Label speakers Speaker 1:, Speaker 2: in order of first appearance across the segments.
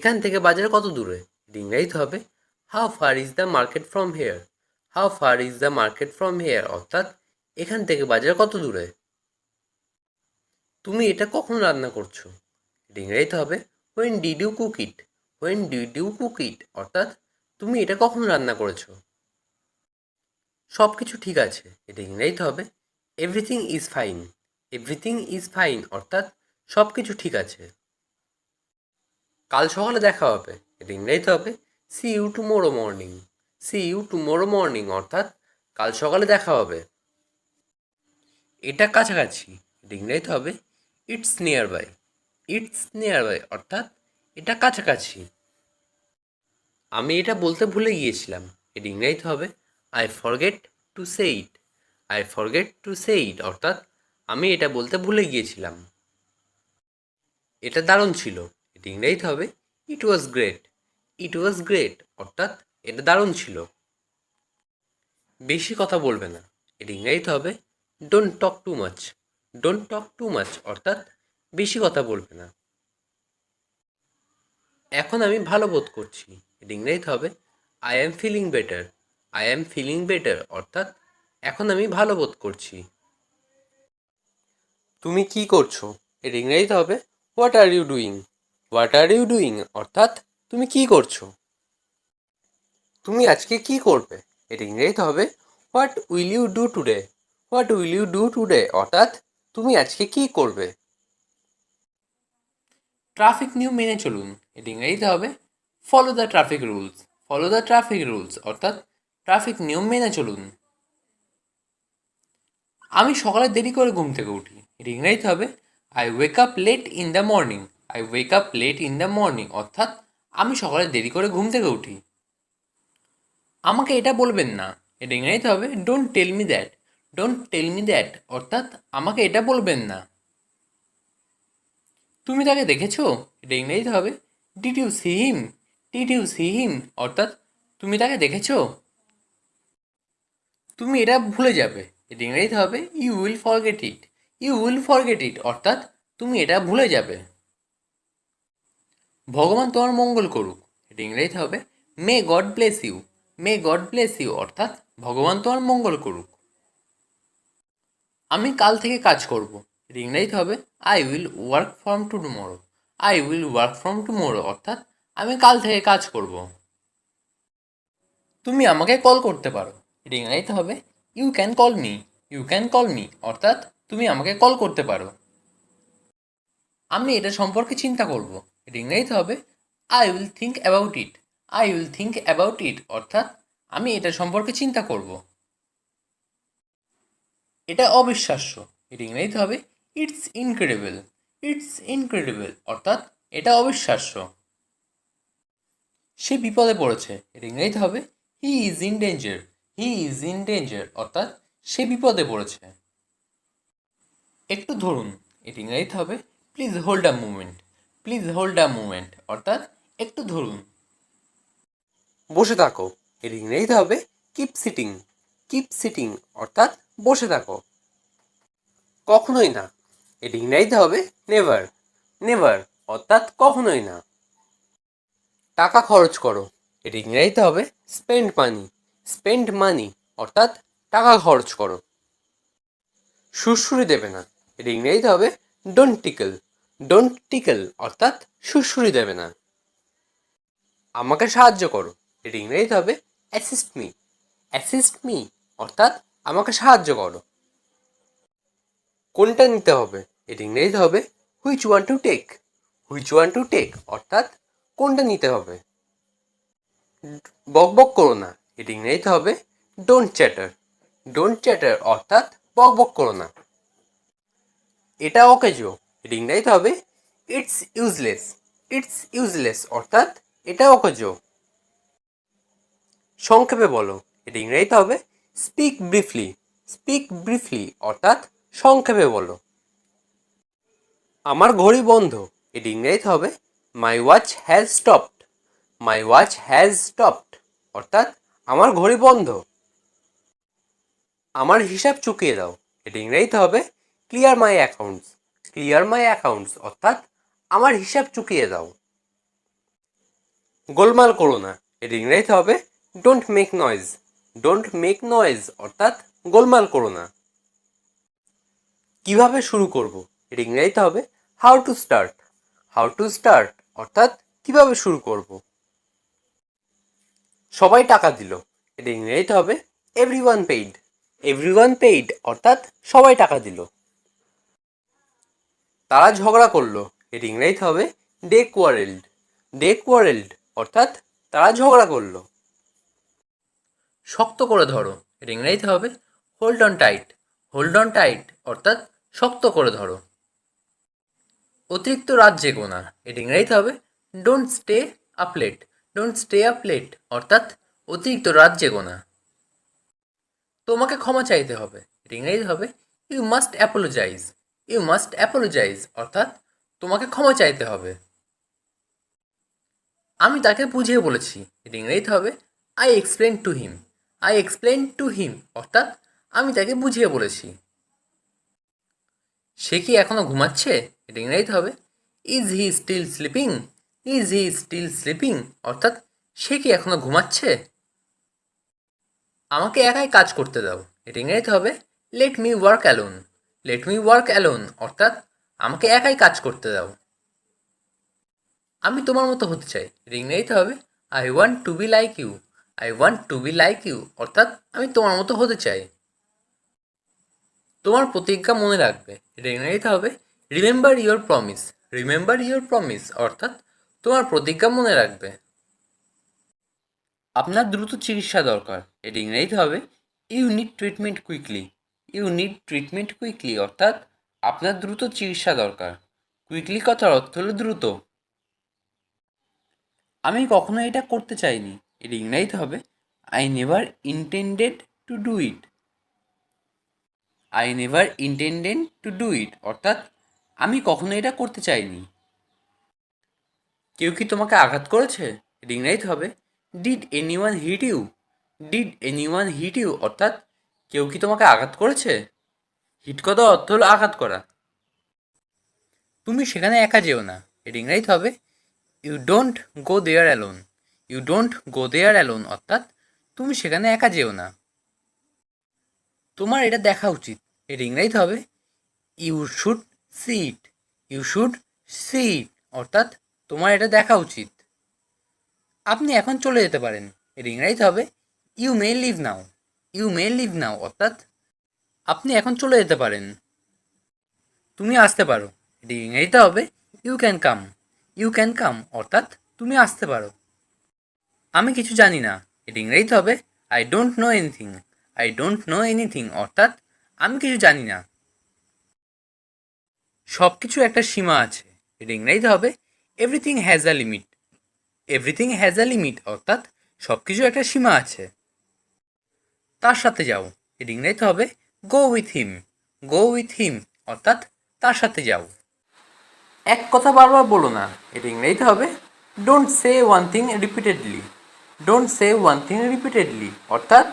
Speaker 1: এখান থেকে বাজার কত দূরে? এটা ইংরেজিতে হবে how far is the market from here. How far is the market from here অর্থাৎ এখান থেকে বাজার কত দূরে। তুমি এটা কখন রান্না করছো? এটা ইংরেজিতে হবে when did you cook it. When did you cook it অর্থাৎ তুমি এটা কখন রান্না করেছো। সব কিছু ঠিক আছে, এটা ইংরেজিতে হবে everything is fine. Everything is fine অর্থাৎ সব কিছু ঠিক আছে। কাল সকালে দেখা হবে, এটা ইংরেজিতে হবে see you tomorrow morning. See you tomorrow morning অর্থাৎ কাল সকালে দেখা হবে। এটা কাছাকাছি, এটা ইংরেজিতে হবে it's nearby. It's nearby অর্থাৎ এটা কাছাকাছি। আমি এটা বলতে ভুলে গিয়েছিলাম, এটা ইংরেজিতে হবে I forget to say it. I forget to say it অর্থাৎ আমি এটা বলতে ভুলে গিয়েছিলাম। এটা দারুণ ছিল, এটা ইংরেজিতে হবে ইট was great. It was great অর্থাৎ এটা দারুণ ছিল। বেশি কথা বলবে না, এটা ইংরেজিতে হবে don't talk too much. Don't talk too much অর্থাৎ বেশি কথা বলবে না। এখন আমি ভালো বোধ করছি, এটা ইংরেজিতে হবে I am feeling better. I am feeling better অর্থাৎ এখন আমি ভালো বোধ করছি। তুমি কি করছো? এটা ইংরেজিতে হবে what are you doing. What are you doing অর্থাৎ তুমি কি করছো। তুমি আজকে কি করবে? এটা ইংরেজিতে হবে what will you do today. What will you do today অর্থাৎ তুমি আজকে কি করবে। ট্রাফিক নিয়ম মেনে চলুন, এটা ইংরেজিতে হবে follow the traffic rules. Follow the traffic rules অর্থাৎ ট্রাফিক নিয়ম মেনে চলুন। আমি সকালে দেরি করে ঘুম থেকে উঠি, এটা ইংরেজিতে হবে I wake up late in the morning. I wake up late in the morning অর্থাৎ আমি সকালে দেরি করে ঘুম থেকে উঠি। আমাকে এটা বলবেন না, এটা ইংরেজিতে হবে don't tell me that. Don't tell me that অর্থাৎ আমাকে এটা বলবেন না। তুমি তাকে দেখেছো? এটা ইংরেজিতে হবে did you see him. Did you see him অর্থাৎ তুমি তাকে দেখেছো। তুমি এটা ভুলে যাবে, এটা ইংরেজিতে হবে you will forget it. You will forget it অর্থাৎ তুমি এটা ভুলে যাবে। ভগবান তোমার মঙ্গল করুক, এটা ইংরেজিতে হবে may God bless you. May God bless you অর্থাৎ ভগবান তোমার মঙ্গল করুক। আমি কাল থেকে কাজ করব, এটা ইংরেজিতে হবে I will work from tomorrow. I will work from tomorrow অর্থাৎ আমি কাল থেকে কাজ করব। তুমি আমাকে কল করতে পারো, এটা ইংরেজিতে হবে you can call me. You can call me অর্থাৎ তুমি আমাকে কল করতে পারো। আমি এটা সম্পর্কে চিন্তা করব, এটা ইংরেজিতে হবে I will think about it. I will think about it অর্থাৎ আমি এটা সম্পর্কে চিন্তা করব। এটা অবিশ্বাস্য, এটা ইংরেজিতে হবে ইটস ইনক্রেডিবল। ইটস ইনক্রেডিবল অর্থাৎ এটা অবিশ্বাস্য। সে বিপদে পড়েছে, এটা ইংরেজিতে হবে he is in danger. He is in danger অর্থাৎ সে বিপদে পড়েছে। একটু ধরুন, এটা ইংরেজিতে হবে please hold a movement. Please hold a movement অর্থাৎ একটু ধরুন। বসে থাকো, এর ইংরেজিতে হবে কিপ সিটিং। কিপ সিটিং অর্থাৎ বসে থাকো। কখনোই না, এর ইংরেজিতে হবে নেভার। নেভার অর্থাৎ কখনোই না। টাকা খরচ করো, এর ইংরেজিতে হবে স্পেন্ড মানি। স্পেন্ড মানি অর্থাৎ টাকা খরচ করো। সুড়সুড়ি দেবে না, এর ইংরেজিতে হবে ডোন্ট টিকল। ডোন্ট টিকল অর্থাৎ সুড়সুড়ি দেবে না। আমাকে সাহায্য করো, এর ইংরেজিতে হবে অ্যাসিস্ট মি। অ্যাসিস্ট মি অর্থাৎ আমাকে সাহায্য করো। কোনটা নিতে হবে, এর ইংরেজিতে হবে which one to take. Which one to take অর্থাৎ কোনটা নিতে হবে। বক বক করো না, এর ইংরেজিতে হবে ডোন্ট চ্যাটার। ডোন্ট চ্যাটার অর্থাৎ বক বক করো না। এটা অকেজো, এর ইংরেজিতে হবে ইটস ইউজলেস। ইটস ইউজলেস অর্থাৎ এটা অকেজো। সংক্ষেপে বলো, এর ইংরেজিতে হবে স্পিক ব্রিফলি। স্পিক ব্রিফলি অর্থাৎ সংক্ষেপে বলো। আমার ঘড়ি বন্ধ, এর ইংরেজিতে হবে my watch has stopped. My watch has stopped অর্থাৎ আমার ঘড়ি বন্ধ। আমার হিসাব চুকিয়ে দাও, এর ইংরেজিতে হবে ক্লিয়ার মাই অ্যাকাউন্টস। ক্লিয়ার মাই অ্যাকাউন্টস অর্থাৎ আমার হিসাব চুকিয়ে দাও। গোলমাল করো না, এর ইংরেজিতে হবে don't make noise. Don't make noise অর্থাৎ গোলমাল করো না। কিভাবে শুরু করব, এর ইংরেজিতে হবে how to start. How to start অর্থাৎ কিভাবে শুরু করব। সবাই টাকা দিল, এর ইংরেজিতে হবে এভরিওয়ান পেইড। এভরিওয়ান পেইড অর্থাৎ সবাই টাকা দিল। তারা ঝগড়া করলো, এর ইংরেজিতে হবে দে কোয়ারেলড। দে কোয়ারেলড অর্থাৎ তারা ঝগড়া করলো। শক্ত করে ধরো, এর ইংরেজিতে হবে hold on tight. Hold on tight অর্থাৎ শক্ত করে ধরো। অতিরিক্ত রাত জেগো না, এর ইংরেজিতে হবে don't stay up late. Don't stay up late অর্থাৎ অতিরিক্ত রাত জেগো না। তোমাকে ক্ষমা চাইতে হবে, এর ইংরেজি হবে you must apologise. You must apologise অর্থাৎ তোমাকে ক্ষমা চাইতে হবে। আমি তাকে বুঝিয়ে বলেছি, এর ইংরেজিতে হবে I explain to him. I explain to him অর্থাৎ আমি তাকে বুঝিয়ে বলেছি। সে কি এখনো ঘুমাচ্ছে, এর ইংরেজিতে হবে is he still sleeping. Is he still sleeping অর্থাৎ সে কি এখনো ঘুমাচ্ছে। আমাকে একাই কাজ করতে দাও, এর ইংরেজিতে হবে let me work alone. Let me work alone অর্থাৎ আমাকে একাই কাজ করতে দাও। আমি তোমার মতো হতে চাই, এর ইংরেজিতে হবে I want to be like you. I want to be like you অর্থাৎ আমি তোমার মতো হতে চাই। তোমার প্রতিজ্ঞা মনে রাখবে, এর ইংরেজিতে হবে remember your promise. Remember your promise অর্থাৎ তোমার প্রতিজ্ঞা মনে রাখবে। আপনার দ্রুত চিকিৎসা দরকার, এর ইংরেজিতে হবে you need treatment quickly. You need treatment quickly অর্থাৎ আপনার দ্রুত চিকিৎসা দরকার। কুইকলি কথার অর্থ হলো দ্রুত। আমি কখনো এটা করতে চাইনি, এর ইংরেজিতে হবে I never intended to do it. I never intended to do it অর্থাৎ আমি কখনো এটা করতে চাইনি। কেউ কি তোমাকে আঘাত করেছে, এর ইংরেজিতে হবে did anyone hit you. Did anyone hit you অর্থাৎ কেউ কি তোমাকে আঘাত করেছে। হিট কথার অর্থ হলো আঘাত করা। তুমি সেখানে একা যেও না, এর ইংরেজিতে হবে you don't go there alone. You don't go there alone অর্থাৎ তুমি সেখানে একা যেও না। তোমার এটা দেখা উচিত, এর ইংরেজিতে হবে you should see it. You should see it অর্থাৎ তোমার এটা দেখা উচিত। আপনি এখন চলে যেতে পারেন, এর ইংরেজিতে হবে you may leave now. You may leave now অর্থাৎ আপনি এখন চলে যেতে পারেন। তুমি আসতে পারো, এর ইংরেজিতে হবে you can come. You can come অর্থাৎ তুমি আসতে পারো। আমি কিছু জানি না, এর ইংরেজিতে হবে I don't know anything. I don't know anything অর্থাৎ আমি কিছু জানি না। সব কিছুর একটা সীমা আছে, এর ইংরেজিতে হবে everything has a limit. Everything has a limit অর্থাৎ সব কিছুর একটা সীমা আছে। তার সাথে যাও, এর ইংরেজিতে হবে go with him. Go with him অর্থাৎ তার সাথে যাও। এক কথা বারবার বলো না, এর ইংরেজিতে হবে don't say one thing repeatedly. Don't say one thing repeatedly অর্থাৎ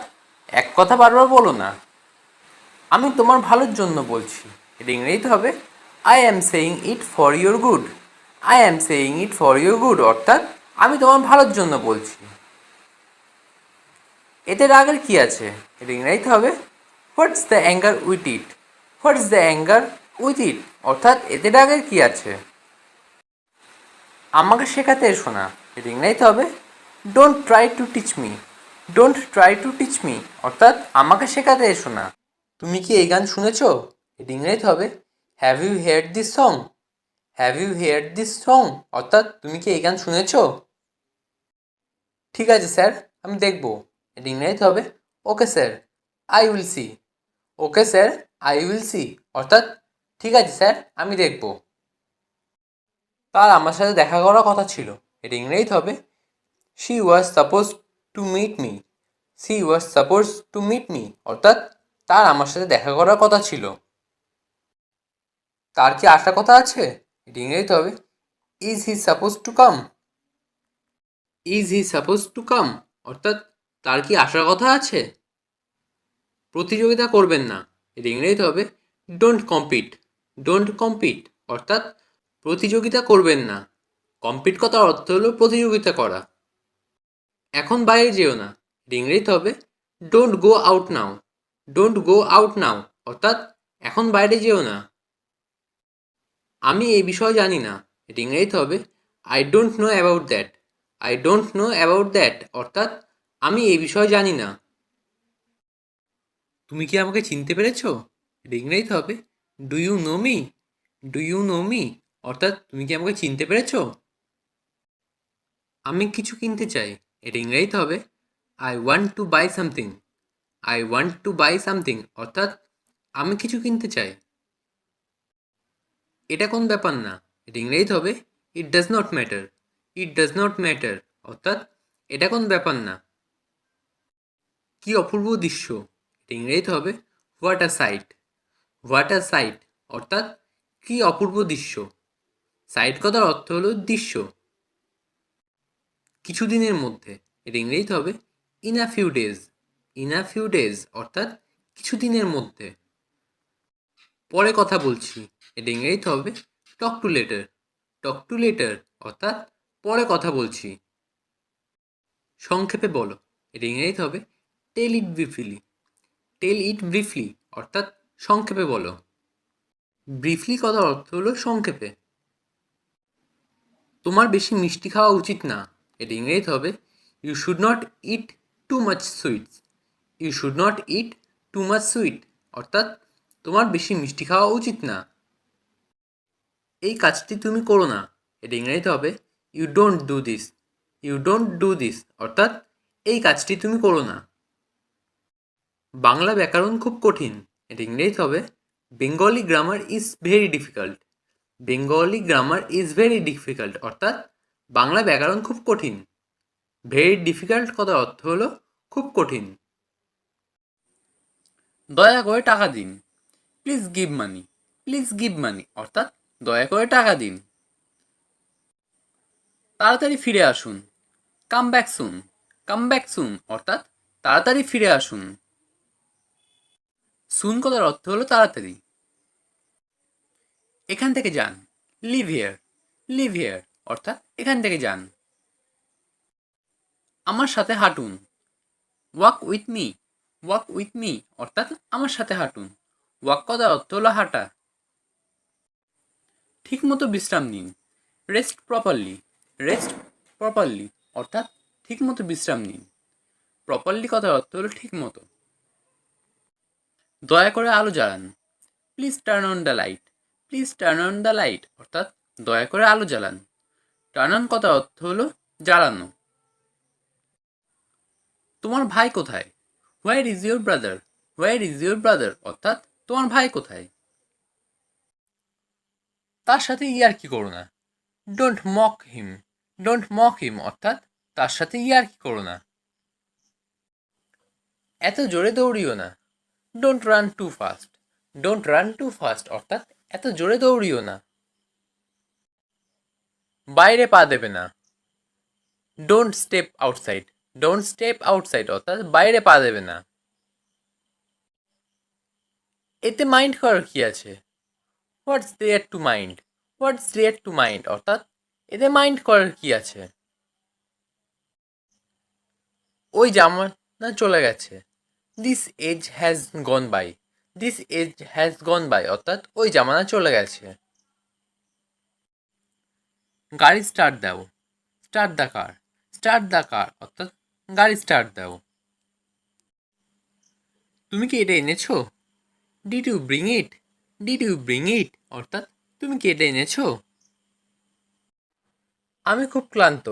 Speaker 1: এক কথা বারবার বলো না। আমি তোমার ভালোর জন্য বলছি, এর ইংরেজিতে হবে I am saying it for your good. I am saying it for your good অর্থাৎ আমি তোমার ভালোর জন্য বলছি। এতে রাগের কি আছে, এর ইংরেজিতে হবে what's the anger with it. What's the anger with it অর্থাৎ এতে রাগের কি আছে। আমাকে শেখাতে এসো না, এর ইংরেজিতে হবে don't try to teach me. Don't try to teach me অর্থাৎ আমাকে শেখাতে এসো না। তুমি কি এই গান শুনেছ, এর ইংরেজিতে হবে have you heard this song. Have you heard this song অর্থাৎ তুমি কি এই গান শুনেছ। ঠিক আছে স্যার, আমি দেখব, এর ইংরেজিতে হবে okay sir I will see. Okay sir I will see অর্থাৎ ঠিক আছে স্যার আমি দেখব। তার আমার সাথে দেখা করার কথা ছিল, এর ইংরেজিতে হবে she was suppose to meet me. She was suppose to meet me অর্থাৎ তার আমার সাথে দেখা করার কথা ছিল। তার কি আসার কথা আছে, এর ইংরেজিতে হবে is he suppose to come. Is he suppose to come অর্থাৎ তার কি আসার কথা আছে। প্রতিযোগিতা করবেন না, এর ইংরেজিতে হবে ডোন্ট কম্পিট। ডোন্ট কম্পিট অর্থাৎ প্রতিযোগিতা করবেন না। কম্পিট কথার অর্থ হলো প্রতিযোগিতা করা। এখন বাইরে যেও না, এটা ইংরেজিতে হবে don't go out now. Don't go out now অর্থাৎ এখন বাইরে যেও না। আমি এই বিষয়ে জানি না, এটা ইংরেজিতে হবে I don't know about that. I don't know about that অর্থাৎ আমি এই বিষয়ে জানি না। তুমি কি আমাকে চিনতে পেরেছো? এটা ইংরেজিতে হবে do you know me. Do you know me অর্থাৎ তুমি কি আমাকে চিনতে পেরেছো? আমি কিছু কিনতে চাই, এটা ইংরেজিতে হবে I want to buy something. I want to buy something অর্থাৎ আমি কিছু কিনতে চাই। এটা কোন ব্যাপার না, এটা ইংরেজিতে হবে it does not matter. It does not matter অর্থাৎ এটা কোন ব্যাপার না। কি অপূর্ব দৃশ্য, এটা ইংরেজিতে হবে what a sight. What a sight অর্থাৎ কি অপূর্ব দৃশ্য। সাইট কথার অর্থ হলো দৃশ্য। কিছুদিনের মধ্যে, এটা ইংরেজিতে হবে in a few days. In a few days অর্থাৎ কিছুদিনের মধ্যে। পরে কথা বলছি, এটা ইংরেজিতে হবে talk to letter. Talk to letter অর্থাৎ পরে কথা বলছি। সংক্ষেপে বলো, এটা ইংরেজিতে হবে টেল ইট ব্রিফলি। টেল ইট ব্রিফলি অর্থাৎ সংক্ষেপে বলো। ব্রিফলি কথার অর্থ হলো সংক্ষেপে। তোমার বেশি মিষ্টি খাওয়া উচিত না, এটা ইংরেজিতে হবে you should not eat too much sweets. You should not eat too much sweet অর্থাৎ তোমার বেশি মিষ্টি খাওয়া উচিত না। এই কাজটি তুমি করো না, এটা ইংরেজিতে হবে you don't do this. You don't do this অর্থাৎ এই কাজটি তুমি করো না। বাংলা ব্যাকরণ খুব কঠিন, এটা ইংরেজিতে হবে Bengali grammar is very difficult. Bengali grammar is very difficult অর্থাৎ বাংলা ব্যাকরণ খুব কঠিন। ভেরি ডিফিকাল্ট কথার অর্থ হলো খুব কঠিন। দয়া করে টাকা দিন, please give money. Please give money অর্থাৎ দয়া করে টাকা দিন। তাড়াতাড়ি ফিরে আসুন, come back soon. Come back soon অর্থাৎ তাড়াতাড়ি ফিরে আসুন। সুন কথার অর্থ হলো তাড়াতাড়ি। এখান থেকে যান, লিভ হিয়ার। লিভ হিয়ার অর্থাৎ এখান থেকে যান। আমার সাথে হাঁটুন, walk with me. Walk with me অর্থাৎ আমার সাথে হাঁটুন। ওয়াক কথার অর্থ হলো হাঁটা। ঠিকমতো বিশ্রাম নিন, রেস্ট প্রপারলি। রেস্ট প্রপারলি অর্থাৎ ঠিকমতো বিশ্রাম নিন। প্রপারলি কথার অর্থ হলো ঠিকমতো। দয়া করে আলো জ্বালান, please turn on the light. Please turn on the light অর্থাৎ দয়া করে আলো জ্বালান। টার্ন অন কথার অর্থ হলো জ্বালানো। তোমার ভাই কোথায়? Where is your brother? Where is your brother অর্থাৎ তোমার ভাই কোথায়? তার সাথে ইয়ার্কি করো না, don't mock him. Don't mock him অর্থাৎ তার সাথে ইয়ার্কি করো না। এত জোরে দৌড়িও না, don't run too fast. Don't run too fast অর্থাৎ এত জোরে দৌড়িও না। বাইরে পা দেবে না, don't step outside. Don't step outside অর্থাৎ বাইরে পা দেবে না। এতে মাইন্ড করার কি আছে? What's there to mind. What's there to mind অর্থাৎ এতে মাইন্ড করার কি আছে? ওই জামানা চলে গেছে, this age has gone by. This age has gone by অর্থাৎ ওই জামানা চলে গেছে। গাড়ি স্টার্ট দাও, start the car. Start the car অর্থাৎ গাড়ি স্টার্ট দাও। তুমি কি এটা এনেছো? Did you bring it. Did you bring it অর্থাৎ তুমি কি এটা এনেছো? আমি খুব ক্লান্ত,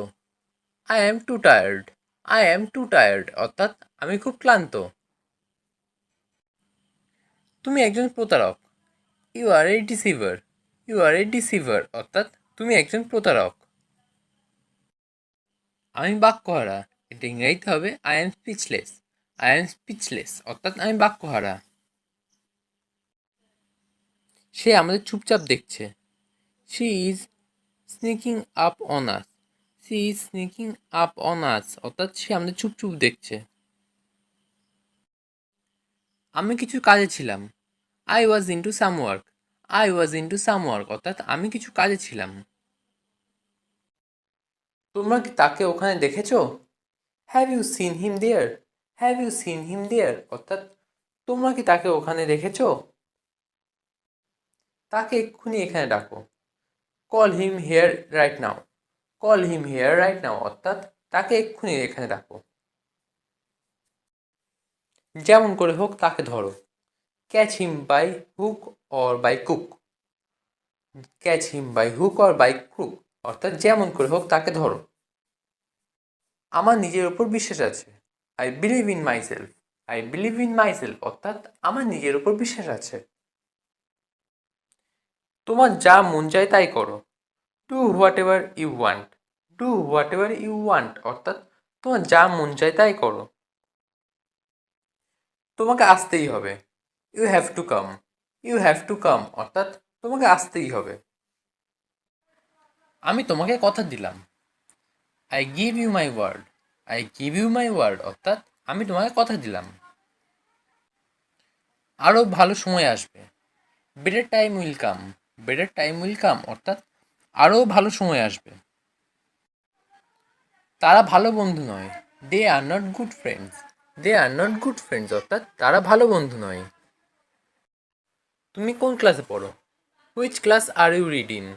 Speaker 1: I am too tired. I am too tired অর্থাৎ আমি খুব ক্লান্ত। তুমি একজন প্রতারক, you are a deceiver. You are a deceiver অর্থাৎ তুমি একজন প্রতারক। আমি বাক্যহারা, এটা ইংরেজিতে হবে I am speechless. I am speechless অর্থাৎ আমি বাক্যহারা। সে আমাদের চুপচাপ দেখছে, she is sneaking up on us. She is sneaking up on us অর্থাৎ সে আমাদের চুপচুপ দেখছে। আমি কিছু কাজে ছিলাম, I was into some work. I was into some work অর্থাৎ আমি কিছু কাজে ছিলাম। তোমরা কি তাকে ওখানে দেখেছো? Have you seen him there? Have you seen him there অর্থাৎ তোমরা কি তাকে ওখানে দেখেছো? তাকে এক্ষুনি এখানে ডাকো। Call him hair right now. Call him hair right now অর্থাৎ তাকে এক্ষুনি এখানে ডাকো। যেমন করে হোক তাকে ধরো। Catch him by hook or by cook. Catch him by hook or by crook অর্থাৎ যেমন করে হোক তাকে ধরো। আমার নিজের ওপর বিশ্বাস আছে। I believe in myself. I believe in myself অর্থাৎ আমার নিজের ওপর বিশ্বাস আছে। তোমার যা মন চায় তাই করো। Do whatever you want. Do whatever you want অর্থাৎ তোমার যা মন চায় তাই করো। তোমাকে আসতেই হবে। You have to come. You have to come অর্থাৎ তোমাকে আসতেই হবে। আমি তোমাকে কথা দিলাম। I give you my word. I give you my word অর্থাৎ আমি তোমাকে কথা দিলাম। আরও ভালো সময় আসবে। Better time will come. Better time will come অর্থাৎ আরও ভালো সময় আসবে। তারা ভালো বন্ধু নয়। They are not good friends. They are not good friends অর্থাৎ তারা ভালো বন্ধু নয়। তুমি কোন ক্লাসে পড়ো? Which class are you reading?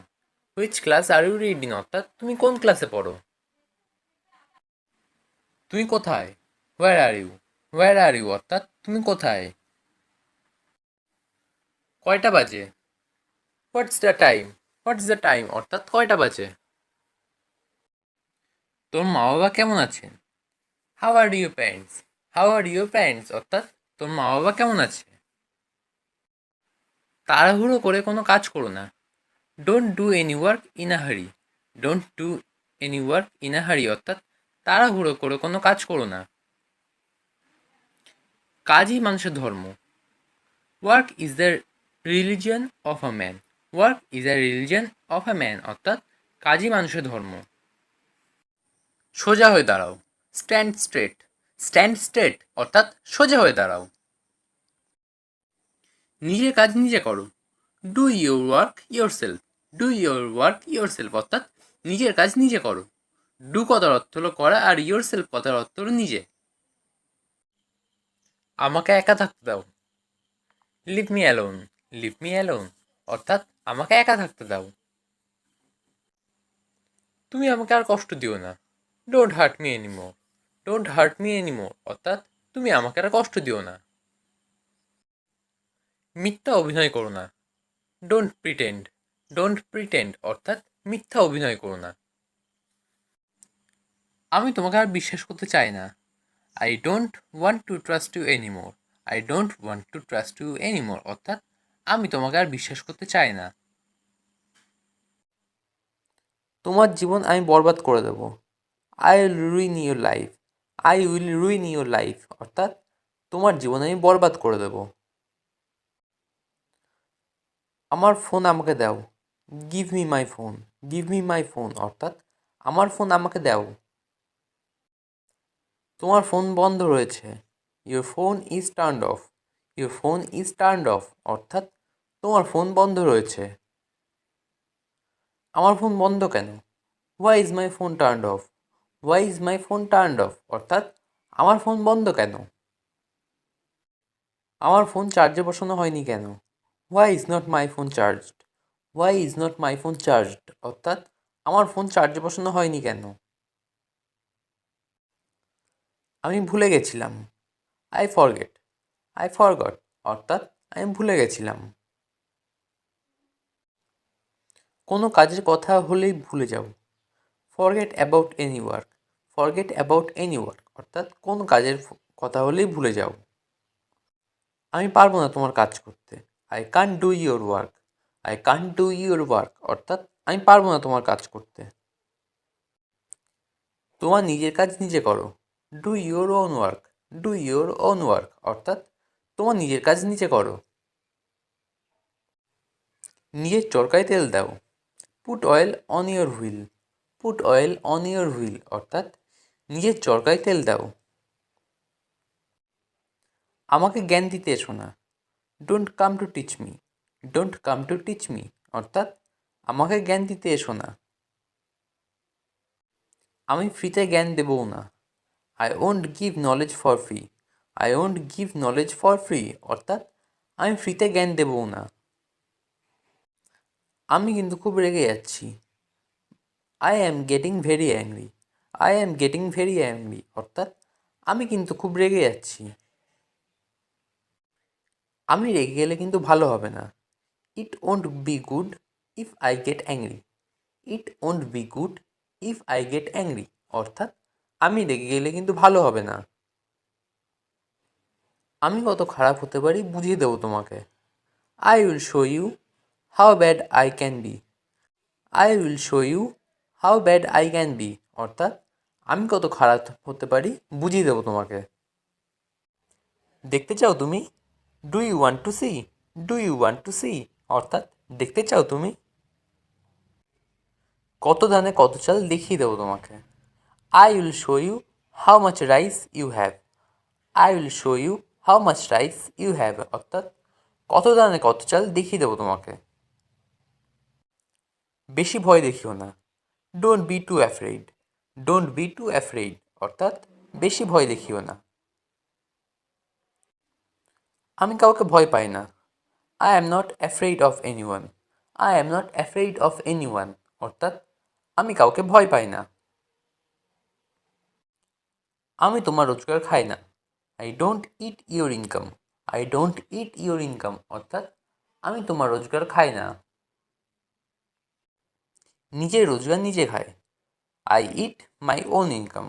Speaker 1: Which class are you reading অর্থাৎ তুমি কোন ক্লাসে পড়ো? তুমি কোথায়? হোয়ার are you? Where are you অর্থাৎ তুমি কোথায়? কয়টা বাজে? What's the time? What's the time অর্থাৎ কয়টা বাজে? তোর মা বাবা কেমন আছেন? How are you parents? How are you parents অর্থাৎ তোর মা বাবা কেমন আছে? তাড়াহুড়ো করে কোনো কাজ করো না। Don't do any work in a hurry. Don't do any work in a hurry অর্থাৎ তাড়াহুড়ো করে কোনো কাজ করো না। কাজই মানুষের ধর্ম। Work is the religion of a man. Work is the religion of a man অর্থাৎ কাজই মানুষের ধর্ম। সোজা হয়ে দাঁড়াও। Stand straight. স্ট্যান্ড স্ট্রেট অর্থাৎ সোজা হয়ে দাঁড়াও। নিজের কাজ নিজে করো। Do your work your self. Do your work your self অর্থাৎ নিজের কাজ নিজে করো। ডু কথার অর্থ হলো করা আর ইয়োর সেলফ কথার অর্থ হলো নিজে। আমাকে একা থাকতে দাও। Leave me alone. Leave me alone অর্থাৎ আমাকে একা থাকতে দাও। তুমি আমাকে আর কষ্ট দিও না। Don't hurt me anymore. Don't hurt me anymore অর্থাৎ তুমি আমাকে আর কষ্ট দিও না। মিথ্যা অভিনয় করো না। Don't pretend. ডোন্ট প্রিটেন্ড অর্থাৎ মিথ্যা অভিনয় করো না। আমি তোমাকে আর বিশ্বাস করতে চাই না। I don't want to trust you anymore. I don't want to trust you anymore অর্থাৎ আমি তোমাকে আর বিশ্বাস করতে চাই না। তোমার জীবন আমি বরবাদ করে দেব। I will ruin your life. I will ruin your life অর্থাৎ তোমার জীবন আমি বরবাদ করে দেব। আমার ফোন আমাকে দাও। Give me my phone. Give me my phone অর্থাৎ আমার ফোন আমাকে দাও। তোমার ফোন বন্ধ রয়েছে। Your phone is turned of. Your phone is turned of অর্থাৎ তোমার ফোন বন্ধ রয়েছে। আমার ফোন বন্ধ কেন? Why is my phone turned of. Why is my phone turned of অর্থাৎ আমার ফোন বন্ধ কেন? আমার ফোন চার্জে বসানো হয়নি কেন? Why is not my phone charged. Why is not my phone charged অর্থাৎ আমার ফোন চার্জে বসানো হয়নি কেন? আমি ভুলে গেছিলাম। I forget. আই ফরগট অর্থাৎ আমি ভুলে গেছিলাম। কোনো কাজের কথা হলেই ভুলে যাও। Forget about any work. Forget about any work অর্থাৎ কোনো কাজের কথা হলেই ভুলে যাও। আমি পারবো না তোমার কাজ করতে। I can't do your work. I can't do your work অর্থাৎ আমি পারবো না তোমার কাজ করতে। তোমার নিজের কাজ নিজে করো। Do your own work. Do your own work অর্থাৎ তোমার নিজের কাজ নিজে করো। নিজের চরকায় তেল দাও। Put oil on your wheel. Put oil on your wheel অর্থাৎ নিজের চরকায় তেল দাও। আমাকে জ্ঞান দিতে এসো না। Don't come to teach me. Don't come to teach me অর্থাৎ আমাকে জ্ঞান দিতে এসো না। আমি ফ্রিতে জ্ঞান দেবও না। I won't give knowledge for free. I won't give knowledge for free অর্থাৎ আমি ফ্রিতে জ্ঞান দেবো না। আমি কিন্তু খুব রেগে যাচ্ছি। I am getting very angry. I am getting very angry অর্থাৎ আমি কিন্তু খুব রেগে যাচ্ছি। আমি রেগে গেলে কিন্তু ভালো হবে না। It won't be good if I get angry. It won't be good if I get angry অর্থাৎ আমি রেগে গেলে কিন্তু ভালো হবে না। আমি কত খারাপ হতে পারি বুঝিয়ে দেবো তোমাকে। I will show you how bad I can be. I will show you how bad I can be অর্থাৎ আমি কত খারাপ হতে পারি বুঝিয়ে দেবো তোমাকে। দেখতে চাও তুমি? Do you want to see? Do you want to see অর্থাৎ দেখতে চাও তুমি? কত ধানে কত চাল দেখিয়ে দেবো তোমাকে। I will show you how much rice you have. I will show you how much rice you have অর্থাৎ কত ধানে কত চাল দেখিয়ে দেবো তোমাকে। বেশি ভয় দেখিও না। Don't be too afraid. Don't be too afraid অর্থাৎ বেশি ভয় দেখিও না। আমি কাউকে ভয় পাই না। I am not afraid of anyone. I am not afraid of anyone অর্থাৎ আমি কাউকে ভয় পাই না। আমি তোমার রোজগার খাই না। I don't it your income. I don't it your income অর্থাৎ আমি তোমার রোজগার খাই না। নিজের রোজগার নিজে খায়। I eat my own income.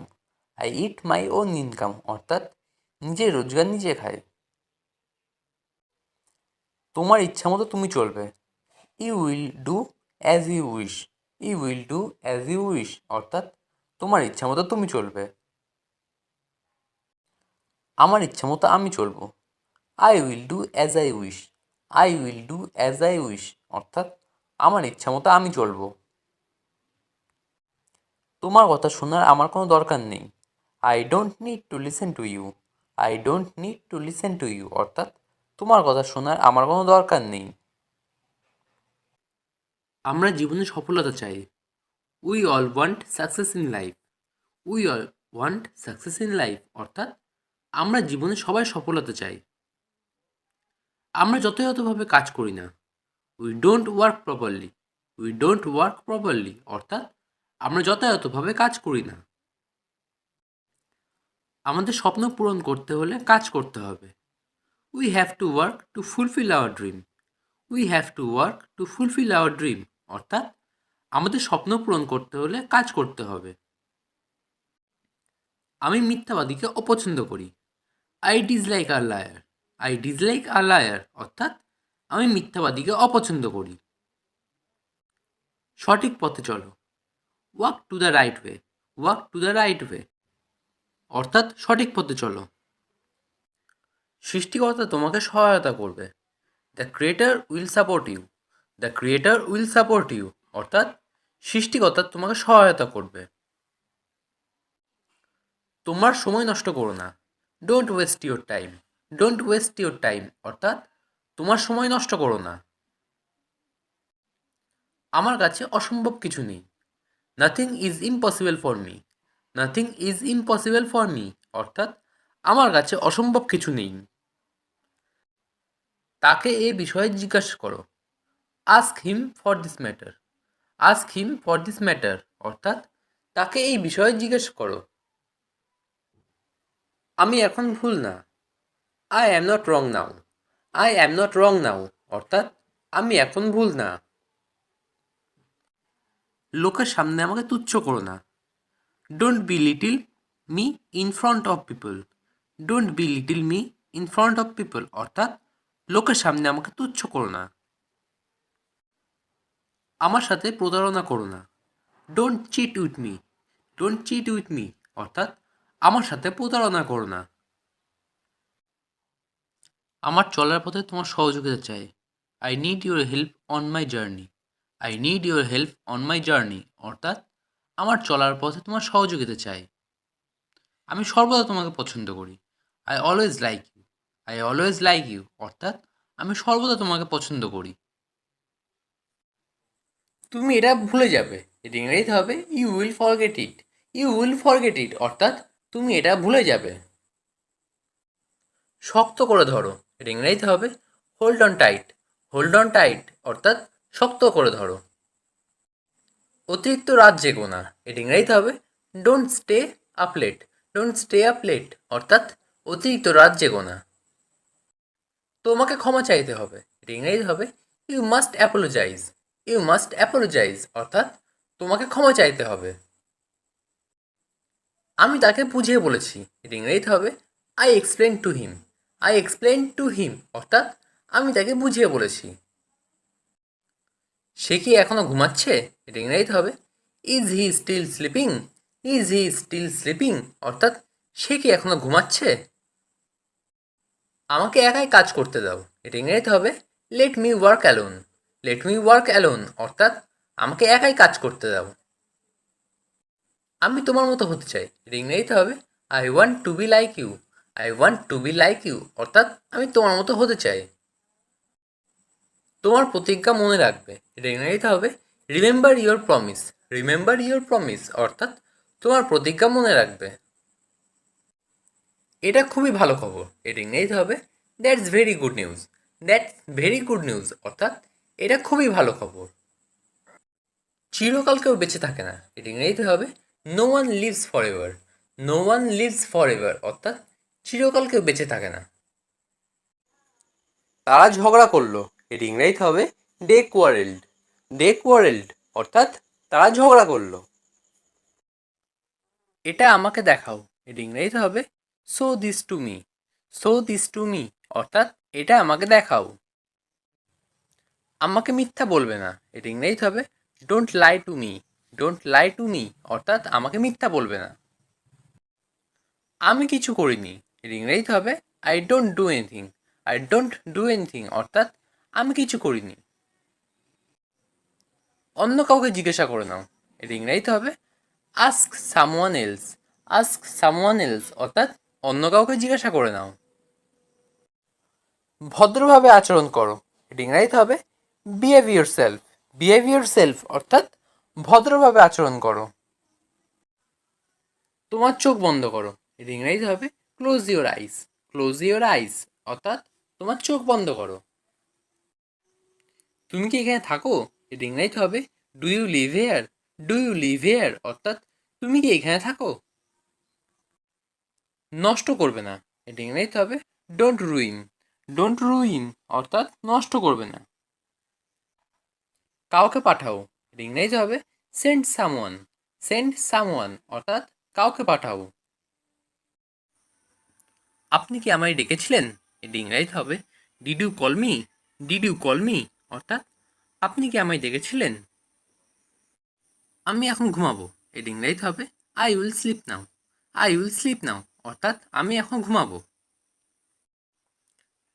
Speaker 1: I eat my own income অর্থাৎ নিজের রোজগার নিজে খায়। তোমার ইচ্ছা মতো তুমি চলবে। You will do as you wish. You will do as you wish অর্থাৎ তোমার ইচ্ছা মতো তুমি চলবে। আমার ইচ্ছা মতো আমি চলবো। I will do as I wish. I will do as I wish অর্থাৎ আমার ইচ্ছা মতো আমি চলবো। তোমার কথা শোনার আমার কোনো দরকার নেই। I don't need to listen to you. I don't need to listen to you অর্থাৎ তোমার কথা শোনার আমার কোনো দরকার নেই। আমরা জীবনে সফলতা চাই। We all want success in life. We all want success in life অর্থাৎ আমরা জীবনে সবাই সফলতা চাই। আমরা যথাযথভাবে কাজ করি না। We don't work properly. We don't work properly অর্থাৎ আমরা যথাযথভাবে কাজ করি না। আমাদের স্বপ্ন পূরণ করতে হলে কাজ করতে হবে। We have to work to fulfil hour dream. We have to work to fulfil hour dream অর্থাৎ আমাদের স্বপ্ন পূরণ করতে হলে কাজ করতে হবে। আমি মিথ্যাবাদীকে অপছন্দ করি। I dislike a liar. I dislike a liar অর্থাৎ আমি মিথ্যাবাদীকে অপছন্দ করি। সঠিক পথে চলো। Walk to the right way. Walk to the right way অর্থাৎ সঠিক পথে চলো। সৃষ্টিকর্তা তোমাকে সহায়তা করবে। The creator will support you. The creator will support you অর্থাৎ সৃষ্টিকর্তা তোমাকে সহায়তা করবে। তোমার সময় নষ্ট করো না। Don't waste your time. Don't waste your time অর্থাৎ তোমার সময় নষ্ট করো না। আমার কাছে অসম্ভব কিছু নেই। Nothing is impossible for me. Nothing is impossible for me অর্থাৎ আমার কাছে অসম্ভব কিছু নেই। তাকে এ বিষয়ে জিজ্ঞাসা করো। Ask him for this matter. Ask him for this matter অর্থাৎ তাকে এই বিষয়ে জিজ্ঞেস করো। আমি এখন ভুল না। I am not wrong now. I am not wrong now অর্থাৎ আমি এখন ভুল না। লোকের সামনে আমাকে তুচ্ছ করো না। Don't B little me in front of people. Don't be little me in front of people অর্থাৎ লোকের সামনে আমাকে তুচ্ছ করো না। আমার সাথে প্রতারণা করো না। Don't cheat with me. Don't cheat with me অর্থাৎ আমার সাথে প্রতারণা করো না। আমার চলার পথে তোমার সহযোগিতা চাই। I need your help on my journey. I need your help on my journey অর্থাৎ আমার চলার পথে তোমার সহযোগিতা চাই। আমি সর্বদা তোমাকে পছন্দ করি। I always like you. I always like you অর্থাৎ আমি সর্বদা তোমাকে পছন্দ করি। তুমি এটা ভুলে যাবে। এটা ইংরেজিতে হবে you will forget it. You will forget it অর্থাৎ তুমি এটা ভুলে যাবে। শক্ত করে ধরো, এটা ইংরেজিতে হবে hold on tight. Hold on tight অর্থাৎ শক্ত করে ধরো। অতিরিক্ত রাত জেগো না, এটা ইংরেজিতে হবে don't stay up late. Don't stay up late অর্থাৎ অতিরিক্ত রাত জেগো না। তোমাকে ক্ষমা চাইতে হবে, এটা ইংরেজি হবে you must apologise. You must apologise অর্থাৎ তোমাকে ক্ষমা চাইতে হবে। আমি তাকে বুঝিয়ে বলেছি, এটা ইংরেজিতে হবে I explain to him. I explain to him অর্থাৎ আমি তাকে বুঝিয়ে বলেছি। সে কি এখনো ঘুমাচ্ছে, এটা ইংরেজিতে হবে is he still sleeping. Is he still sleeping অর্থাৎ সে কি এখনো ঘুমাচ্ছে। আমাকে একাই কাজ করতে দাও, এটা ইংরেজিতে হবে let me work alone. Let me work alone অর্থাৎ আমাকে একাই কাজ করতে দাও। আমি তোমার মতো হতে চাই, এটা ইংরেজিতে হবে I want to be like you. I want to be like you অর্থাৎ আমি তোমার মতো হতে চাই। তোমার প্রতিজ্ঞা মনে রাখবে, এটা ইংরেজিতে হবে remember your promise. Remember your promise অর্থাৎ তোমার প্রতিজ্ঞা মনে রাখবে। এটা খুবই ভালো খবর, এটা ইংরেজিতে হবে that's very good news. That's very good news অর্থাৎ এটা খুবই ভালো খবর। চিরকাল কেউ বেঁচে থাকে না, এটা ইংরেজিতে হবে no one lives forever. No one lives forever অর্থাৎ চিরকাল কেউ বেঁচে থাকে না। তারা ঝগড়া করলো, এটা ইংরেজিতে হবে দে কোয়ারেলড। দে কোয়ারেলড অর্থাৎ তারা ঝগড়া করলো। এটা আমাকে দেখাও, এটা ইংরেজিতে হবে show this to me. Show this two me অর্থাৎ এটা আমাকে দেখাও। আমাকে মিথ্যা বলবে না, এটা ইংরেজিতে হবে don't lie to me. Don't lie two me অর্থাৎ আমাকে মিথ্যা বলবে না। আমি কিছু করিনি, এটা ইংরেজিতে হবে I don't do anything. I don't do anything অর্থাৎ আমি কিছু করিনি। অন্য কাউকে জিজ্ঞাসা করে নাও, এটা ইংরেজিতে হবে ask someone else. Ask someone else অর্থাৎ অন্য কাউকে জিজ্ঞাসা করে নাও। ভদ্রভাবে আচরণ করো, এটা ইংরেজিতে হবে behave your self. Behave your self অর্থাৎ ভদ্রভাবে আচরণ করো। তোমার চোখ বন্ধ করো, এটা ইংরেজিতে হবে close your eyes. Close your eyes অর্থাৎ তোমার চোখ বন্ধ করো। তুমি কি এখানে থাকো, এটা ইংরেজিতে হবে do you live here. Do you live here অর্থাৎ তুমি কি এখানে থাকো। নষ্ট করবে না, এটা ইংরেজিতে হবে ডোন্ট রুইন। ডোন্ট রুইন অর্থাৎ নষ্ট করবে না। কাউকে পাঠাও, এটা ইংরেজিতে হবে সেন্ড সামওয়ান। সেন্ড সামওয়ান অর্থাৎ কাউকে পাঠাও। আপনি কি আমায় ডেকেছিলেন, এটা ইংরেজিতে হবে did you call me. Did you call me অর্থাৎ আপনি কি আমায় ডেকেছিলেন। আমি এখন ঘুমাবো, এটা ইংরেজিতে হবে I will sleep now. I will sleep now অর্থাৎ আমি এখন ঘুমাবো।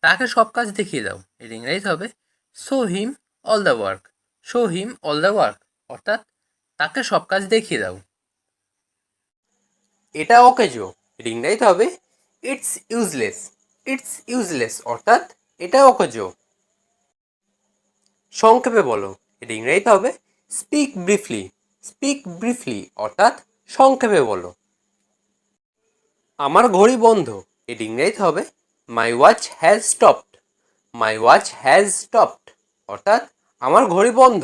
Speaker 1: তাকে সব কাজ দেখিয়ে দাও, এর ইংরেজিতে হবে show him all the work. Show him all the work অর্থাৎ তাকে সব কাজ দেখিয়ে দাও। এটা অকেজো, এর ইংরেজিতে হবে ইটস ইউজলেস। ইটস ইউজলেস অর্থাৎ এটা অকেজো। সংক্ষেপে বলো, এর ইংরেজিতে হবে স্পিক ব্রিফলি। স্পিক ব্রিফলি অর্থাৎ সংক্ষেপে বলো। আমার ঘড়ি বন্ধ, এর ইংরেজিতে হবে my watch has stopped. My watch has stopped অর্থাৎ আমার ঘড়ি বন্ধ।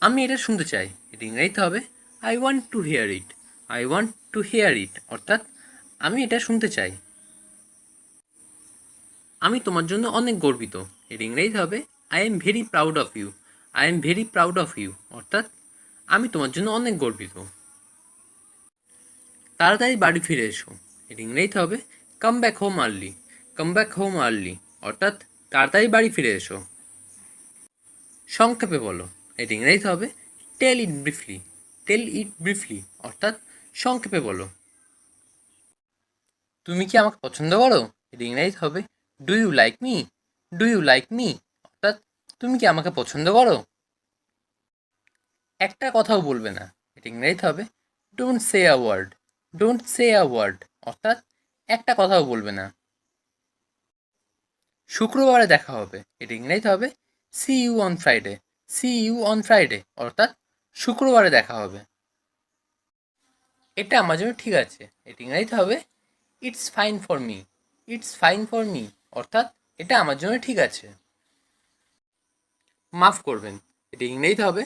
Speaker 1: আমি এটা শুনতে চাই, এর ইংরেজিতে হবে I want to hear it. I want to hear it অর্থাৎ আমি এটা শুনতে চাই। আমি তোমার জন্য অনেক গর্বিত, এর ইংরেজিতে হবে I am very proud of you. I am very proud of you অর্থাৎ আমি তোমার জন্য অনেক গর্বিত। তাড়াতাড়ি বাড়ি ফিরে এসো, এর ইংরেজিতে হবে come back home early. Come back home early অর্থাৎ তাড়াতাড়ি বাড়ি ফিরে এসো। সংক্ষেপে বলো, এর ইংরেজিতে হবে টেল ইট ব্রিফলি। টেল ইট ব্রিফলি অর্থাৎ সংক্ষেপে বলো। তুমি কি আমাকে পছন্দ করো, এর ইংরেজিতে হবে do you like me. Do you like me অর্থাৎ তুমি কি আমাকে পছন্দ করো। একটা কথাও বলবে না, এটা ইংরেজিতে হবে don't say a word. Don't say a word অর্থাৎ একটা কথাও বলবে না। শুক্রবারে দেখা হবে, এটা ইংরেজিতে হবে see you on Friday. See you on Friday অর্থাৎ শুক্রবারে দেখা হবে। এটা আমার জন্য ঠিক আছে। এটা ইংরেজিতে হবে it's fine for me. It's fine for me অর্থাৎ এটা আমার জন্য ঠিক আছে। মাফ করবেন, এটা ইংরেজিতে হবে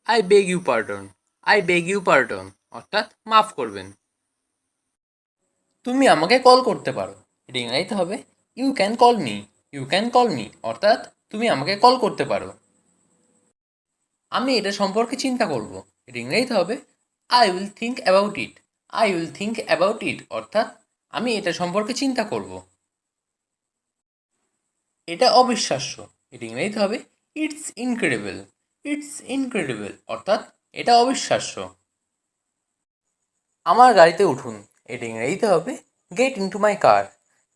Speaker 1: I beg you pardon. I beg you pardon অর্থাৎ মাফ করবেন। তুমি আমাকে কল করতে পারো, এটা ইংরেজিতে হবে you can call me. You can call me অর্থাৎ তুমি আমাকে কল করতে পারো। আমি এটা সম্পর্কে চিন্তা করব, এটা ইংরেজিতে হবে I will think about it. I will think about it অর্থাৎ আমি এটা সম্পর্কে চিন্তা করব। এটা অবিশ্বাস্য, এটা ইংরেজিতে হবে ইটস ইনক্রেডিবল। ইটস ইনক্রেডিবল অর্থাৎ এটা অবিশ্বাস্য। আমার গাড়িতে উঠুন, এটা ইংরেজিতে হবে get into my car.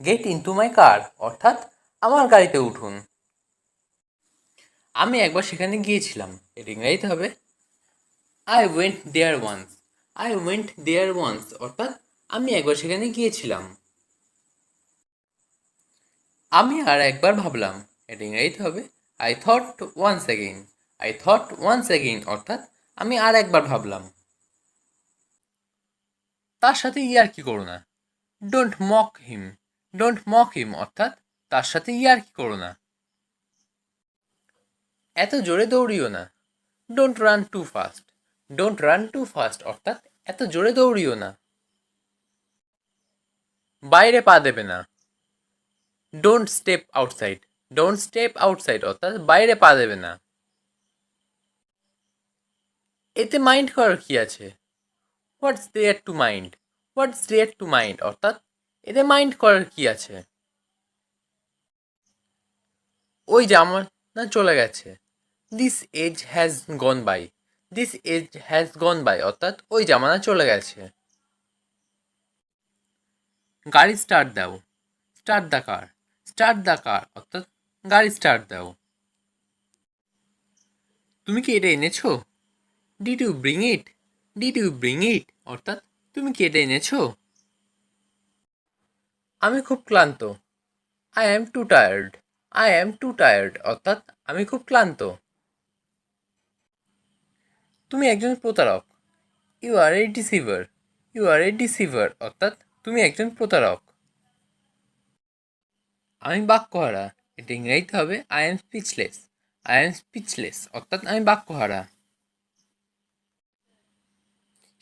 Speaker 1: Get into my car অর্থাৎ আমার গাড়িতে উঠুন। আমি একবার সেখানে গিয়েছিলাম, এটা ইংরেজিতে হবে I went there once. I went there once অর্থাৎ আমি একবার সেখানে গিয়েছিলাম। আমি আর একবার ভাবলাম, এটা ইংরেজিতে হবে I thought once again. I thought once again অর্থাৎ আমি আর একবার ভাবলাম। তার সাথে ইয়ার্কি করো না, don't mock him. Don't mock him অর্থাৎ তার সাথে ইয়ার্কি করো না। এত জোরে দৌড়িও না, don't run too fast. Don't run too fast অর্থাৎ এত জোরে দৌড়িও না। বাইরে পা দেবে না, don't step outside. Don't step outside অর্থাৎ বাইরে পা দেবে না। এতে মাইন্ড করার কি আছে, what's there to mind. What's there to mind অর্থাৎ এতে মাইন্ড করার কি আছে। ওই জামানা চলে গেছে, this age has gone by. This age has gone by অর্থাৎ ওই জামানা চলে গেছে। গাড়ি স্টার্ট দাও, start the car. Start the car অর্থাৎ গাড়ি স্টার্ট দাও। তুমি কি এটা এনেছো, did you bring it. Did you bring it অর্থাৎ তুমি কি এটা এনেছো। আমি খুব ক্লান্ত, I am too tired. I am too tired অর্থাৎ আমি খুব ক্লান্ত। তুমি একজন প্রতারক, you are a deceiver. You are a deceiver অর্থাৎ তুমি একজন প্রতারক। আমি বাক্যহারা, এটা ইংরেজিতে হবে I am speechless. I am speechless অর্থাৎ আমি বাক্যহারা।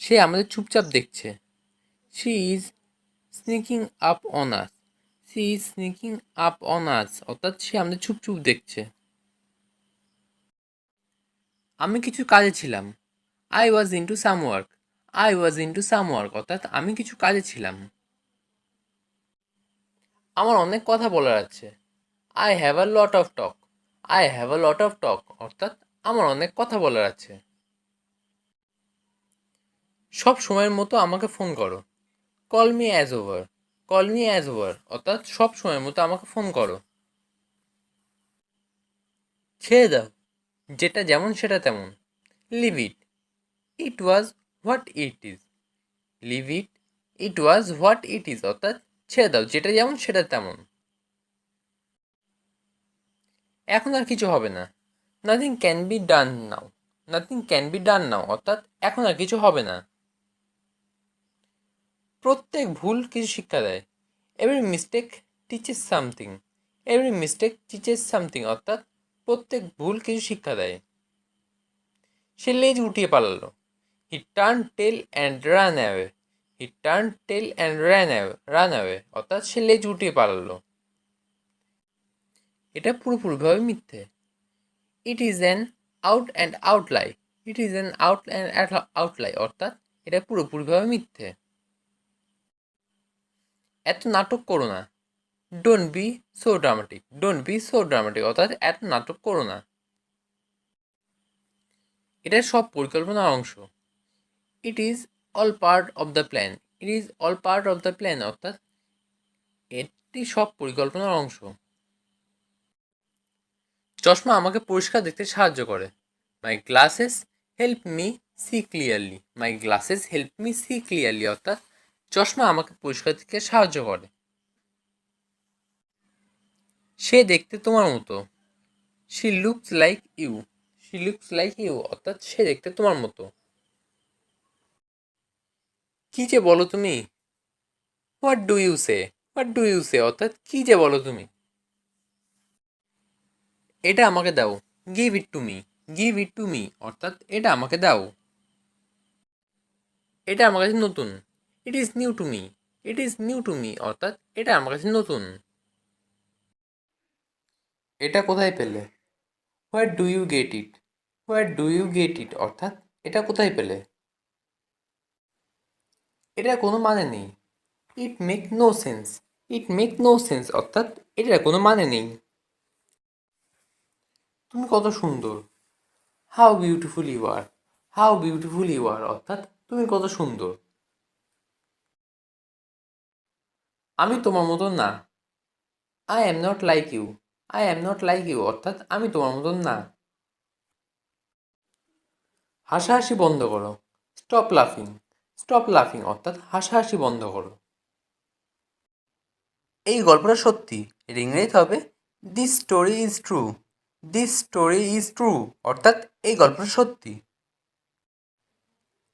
Speaker 1: সে আমাদের চুপচাপ দেখছে, she is sneaking up on us. She is sneaking up on us অর্থাৎ সে আমাদের চুপ চুপ দেখছে। আমি কিছু কাজে ছিলাম, I was into some work. I was into some work অর্থাৎ আমি কিছু কাজে ছিলাম। আমার অনেক কথা বলার আছে, I have a lot of talk. I have a lot of টক অর্থাৎ আমার অনেক কথা বলার আছে। সব সময়ের মতো আমাকে ফোন করো, call me as over. Call me as over অর্থাৎ সব সময়ের মতো আমাকে ফোন করো। ছেড়ে দাও, যেটা যেমন সেটা তেমন। Leave it, it was what it is. Leave it, it was what it is অর্থাৎ ছেড়ে দাও, যেটা যেমন সেটা তেমন। এখন আর কিছু হবে না, nothing can be done now. Nothing can be done now অর্থাৎ এখন আর কিছু হবে না। প্রত্যেক ভুল কিছু শিক্ষা দেয়, every mistake teaches something. Every mistake teaches something অর্থাৎ প্রত্যেক ভুল কিছু শিক্ষা দেয়। সে লেজ উঠিয়ে পালালো, he turn tail and run away. He turn tail and run away অর্থাৎ সে লেজ উঠিয়ে পালালো। এটা পুরোপুরিভাবে মিথ্যে, it is an out and out lie. It is an out and out lie অর্থাৎ এটা পুরোপুরিভাবে মিথ্যে। এত নাটক করো না, don't be so dramatic. Don't be so dramatic অর্থাৎ এত নাটক করো না। এটা সব পরিকল্পনার অংশ, it is all part of the plan. It is all part of the plan অর্থাৎ এটি সব পরিকল্পনার অংশ। চশমা আমাকে পরিষ্কার দেখতে সাহায্য করে, my glasses help me see clearly. My glasses help me see clearly অর্থাৎ চশমা আমাকে পরিষ্কার দেখতে সাহায্য করে। সে দেখতে তোমার মতো, she looks like you. She looks like you অর্থাৎ সে দেখতে তোমার মতো। কি যে বলো তুমি? What do you say? What do you say অর্থাৎ কি যে বলো তুমি? এটা আমাকে দাও। Give it to me. Give it to me অর্থাৎ এটা আমাকে দাও। এটা আমার কাছে নতুন। It is new to me. It is new to me অর্থাৎ এটা আমার কাছে নতুন। এটা কোথায় পেলে? Where do you get it? Where do you get it অর্থাৎ এটা কোথায় পেলে? এটার কোনো মানে নেই। It make no sense. It make no sense অর্থাৎ এটার কোনো মানে নেই। তুমি কত সুন্দর। How beautiful you are. How beautiful you are অর্থাৎ তুমি কত সুন্দর। আমি তোমার মতন না। I am not like you. I am not like you অর্থাৎ আমি তোমার মতন না। হাসাহাসি বন্ধ করো। স্টপ লাফিং। স্টপ লাফিং অর্থাৎ হাসাহাসি বন্ধ করো। এই গল্পটা সত্যি। এর ইংরেজি হবে this story is true. This story is true অর্থাৎ এই গল্পটা সত্যি।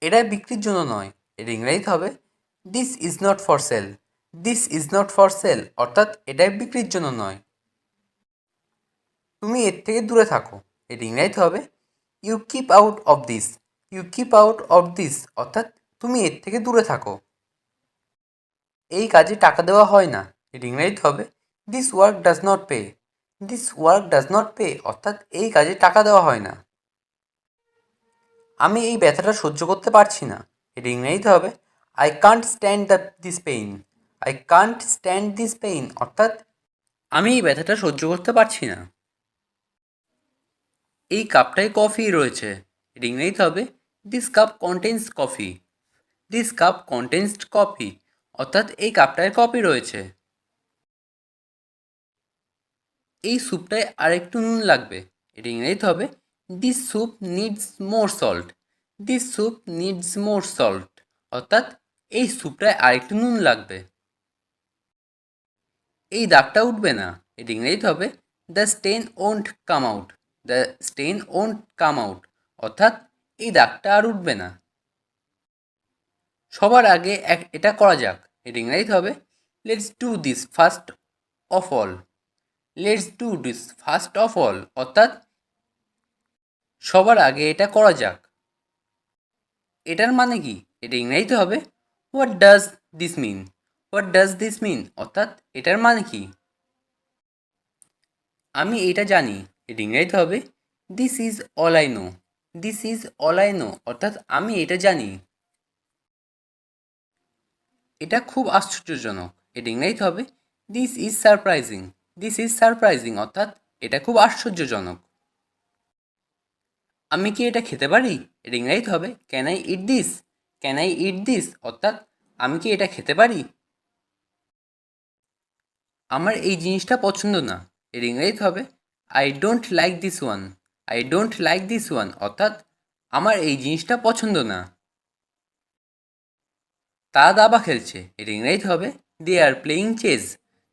Speaker 1: এটা বিক্রির জন্য নয়। এর ইংরেজি হবে this is not for sale. This is not for sale অর্থাৎ এটা বিক্রির জন্য নয়। তুমি এর থেকে দূরে থাকো। এর ইংরেজি হবে you keep out of this. You keep out of this অর্থাৎ তুমি এর থেকে দূরে থাকো। এই কাজে টাকা দেওয়া হয় না। এর ইংরেজি হবে this work does not pay. This work does not pay অর্থাৎ এই কাজে টাকা দেওয়া হয় না। আমি এই ব্যথাটা সহ্য করতে পারছি না। এর ইংরেজিতে হবে I can't stand this pain. I can't stand this pain অর্থাৎ আমি এই ব্যথাটা সহ্য করতে পারছি না। এই কাপটায় কফি রয়েছে। এর ইংরেজিতে হবে this cup contains coffee. This cup contains coffee অর্থাৎ এই কাপটায় কফি রয়েছে। এই স্যুপটায় আরেকটু নুন লাগবে। এর ইংরেজিতে হবে this soup needs more salt. This soup needs more salt অর্থাৎ এই স্যুপটায় আরেকটু নুন লাগবে। এই দাগটা উঠবে না। এর ইংরেজিতে হবে the stain won't come out. The stain won't come out অর্থাৎ এই দাগটা আর উঠবে না। সবার আগে এটা করা যাক। এর ইংরেজিতে হবে let's do this first of all. Let's do this first of all অর্থাৎ সবার আগে এটা করা যাক। এটার মানে কি? এটা ইংরেজিতে হবে what does this mean. What does this mean অর্থাৎ এটার মানে কি? আমি এটা জানি। এর ইংরেজিতে হবে this is all I know. This is all I know অর্থাৎ আমি এটা জানি। এটা খুব আশ্চর্যজনক। এর ইংরেজিতে হবে this is surprising. This is surprising অর্থাৎ এটা খুব আশ্চর্যজনক। আমি কি এটা খেতে পারি? এর ইংরেজিতে হবে can I eat this. Can I eat this অর্থাৎ আমি কি এটা খেতে পারি? আমার এই জিনিসটা পছন্দ না। এর ইংরেজিতে হবে I don't like this one. I don't like this one অর্থাৎ আমার এই জিনিসটা পছন্দ না। তারা দাবা খেলছে। এর ইংরেজিতে হবে they are playing chess.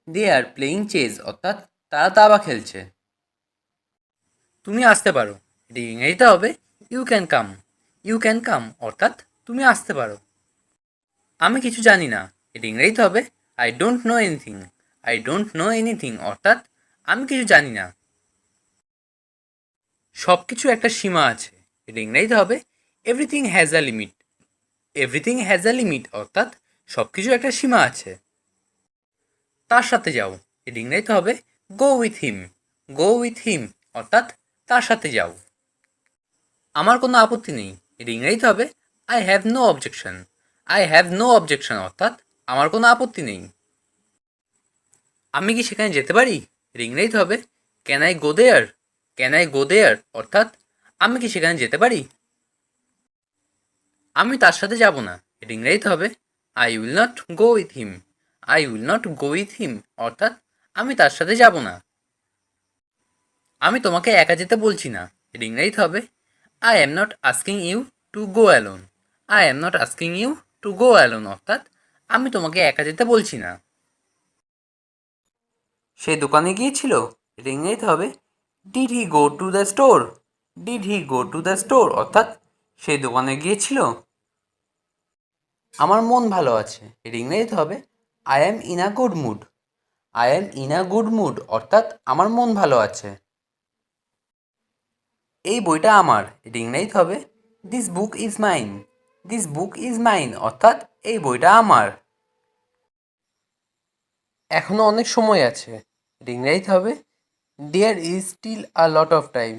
Speaker 1: They are playing chess অর্থাৎ তারা দাবা খেলছে। তুমি আসতে পারো। এর ইংরেজিতে হবে you can come. You can come অর্থাৎ তুমি আসতে পারো। আমি কিছু জানি না। এর ইংরেজিতে হবে I don't know anything. I don't know anything অর্থাৎ আমি কিছু জানি না। সব কিছু একটা সীমা আছে। এর ইংরেজিতে হবে everything has a limit. Everything has a limit অর্থাৎ সব কিছু একটা সীমা আছে। তার সাথে যাও। এর ইংরেজিতে হবে go with him. Go with him অর্থাৎ তার সাথে যাও। আমার কোনো আপত্তি নেই। এর ইংরেজিতে হবে I have no objection. I have no objection অর্থাৎ আমার কোনো আপত্তি নেই। আমি কি সেখানে যেতে পারি? এর ইংরেজিতে হবে can I go there. Can I go there অর্থাৎ আমি কি সেখানে যেতে পারি? আমি তার সাথে যাব না। এর ইংরেজিতে হবে I will not go with him. I will not go with him অর্থাৎ আমি তার সাথে যাব না। আমি তোমাকে একা যেতে বলছি না। এর ইংরেজিতে হবে I am not asking you to go alone. I am not asking you to go alone অর্থাৎ আমি তোমাকে একা যেতে বলছি না। সে দোকানে গিয়েছিল। এর ইংরেজিতে হবে did he go to the store. Did he go to the store অর্থাৎ সে দোকানে গিয়েছিল। আমার মন ভালো আছে, এর ইংরেজিতে হবে I am in a good mood. I am in a good mood অর্থাৎ আমার মন ভালো আছে। এই বইটা আমার, এর ইংরেজিতে হবে this book is mine. This book is mine অর্থাৎ এই বইটা আমার। এখনও অনেক সময় আছে, এর ইংরেজিতে হবে there is still a lot of time.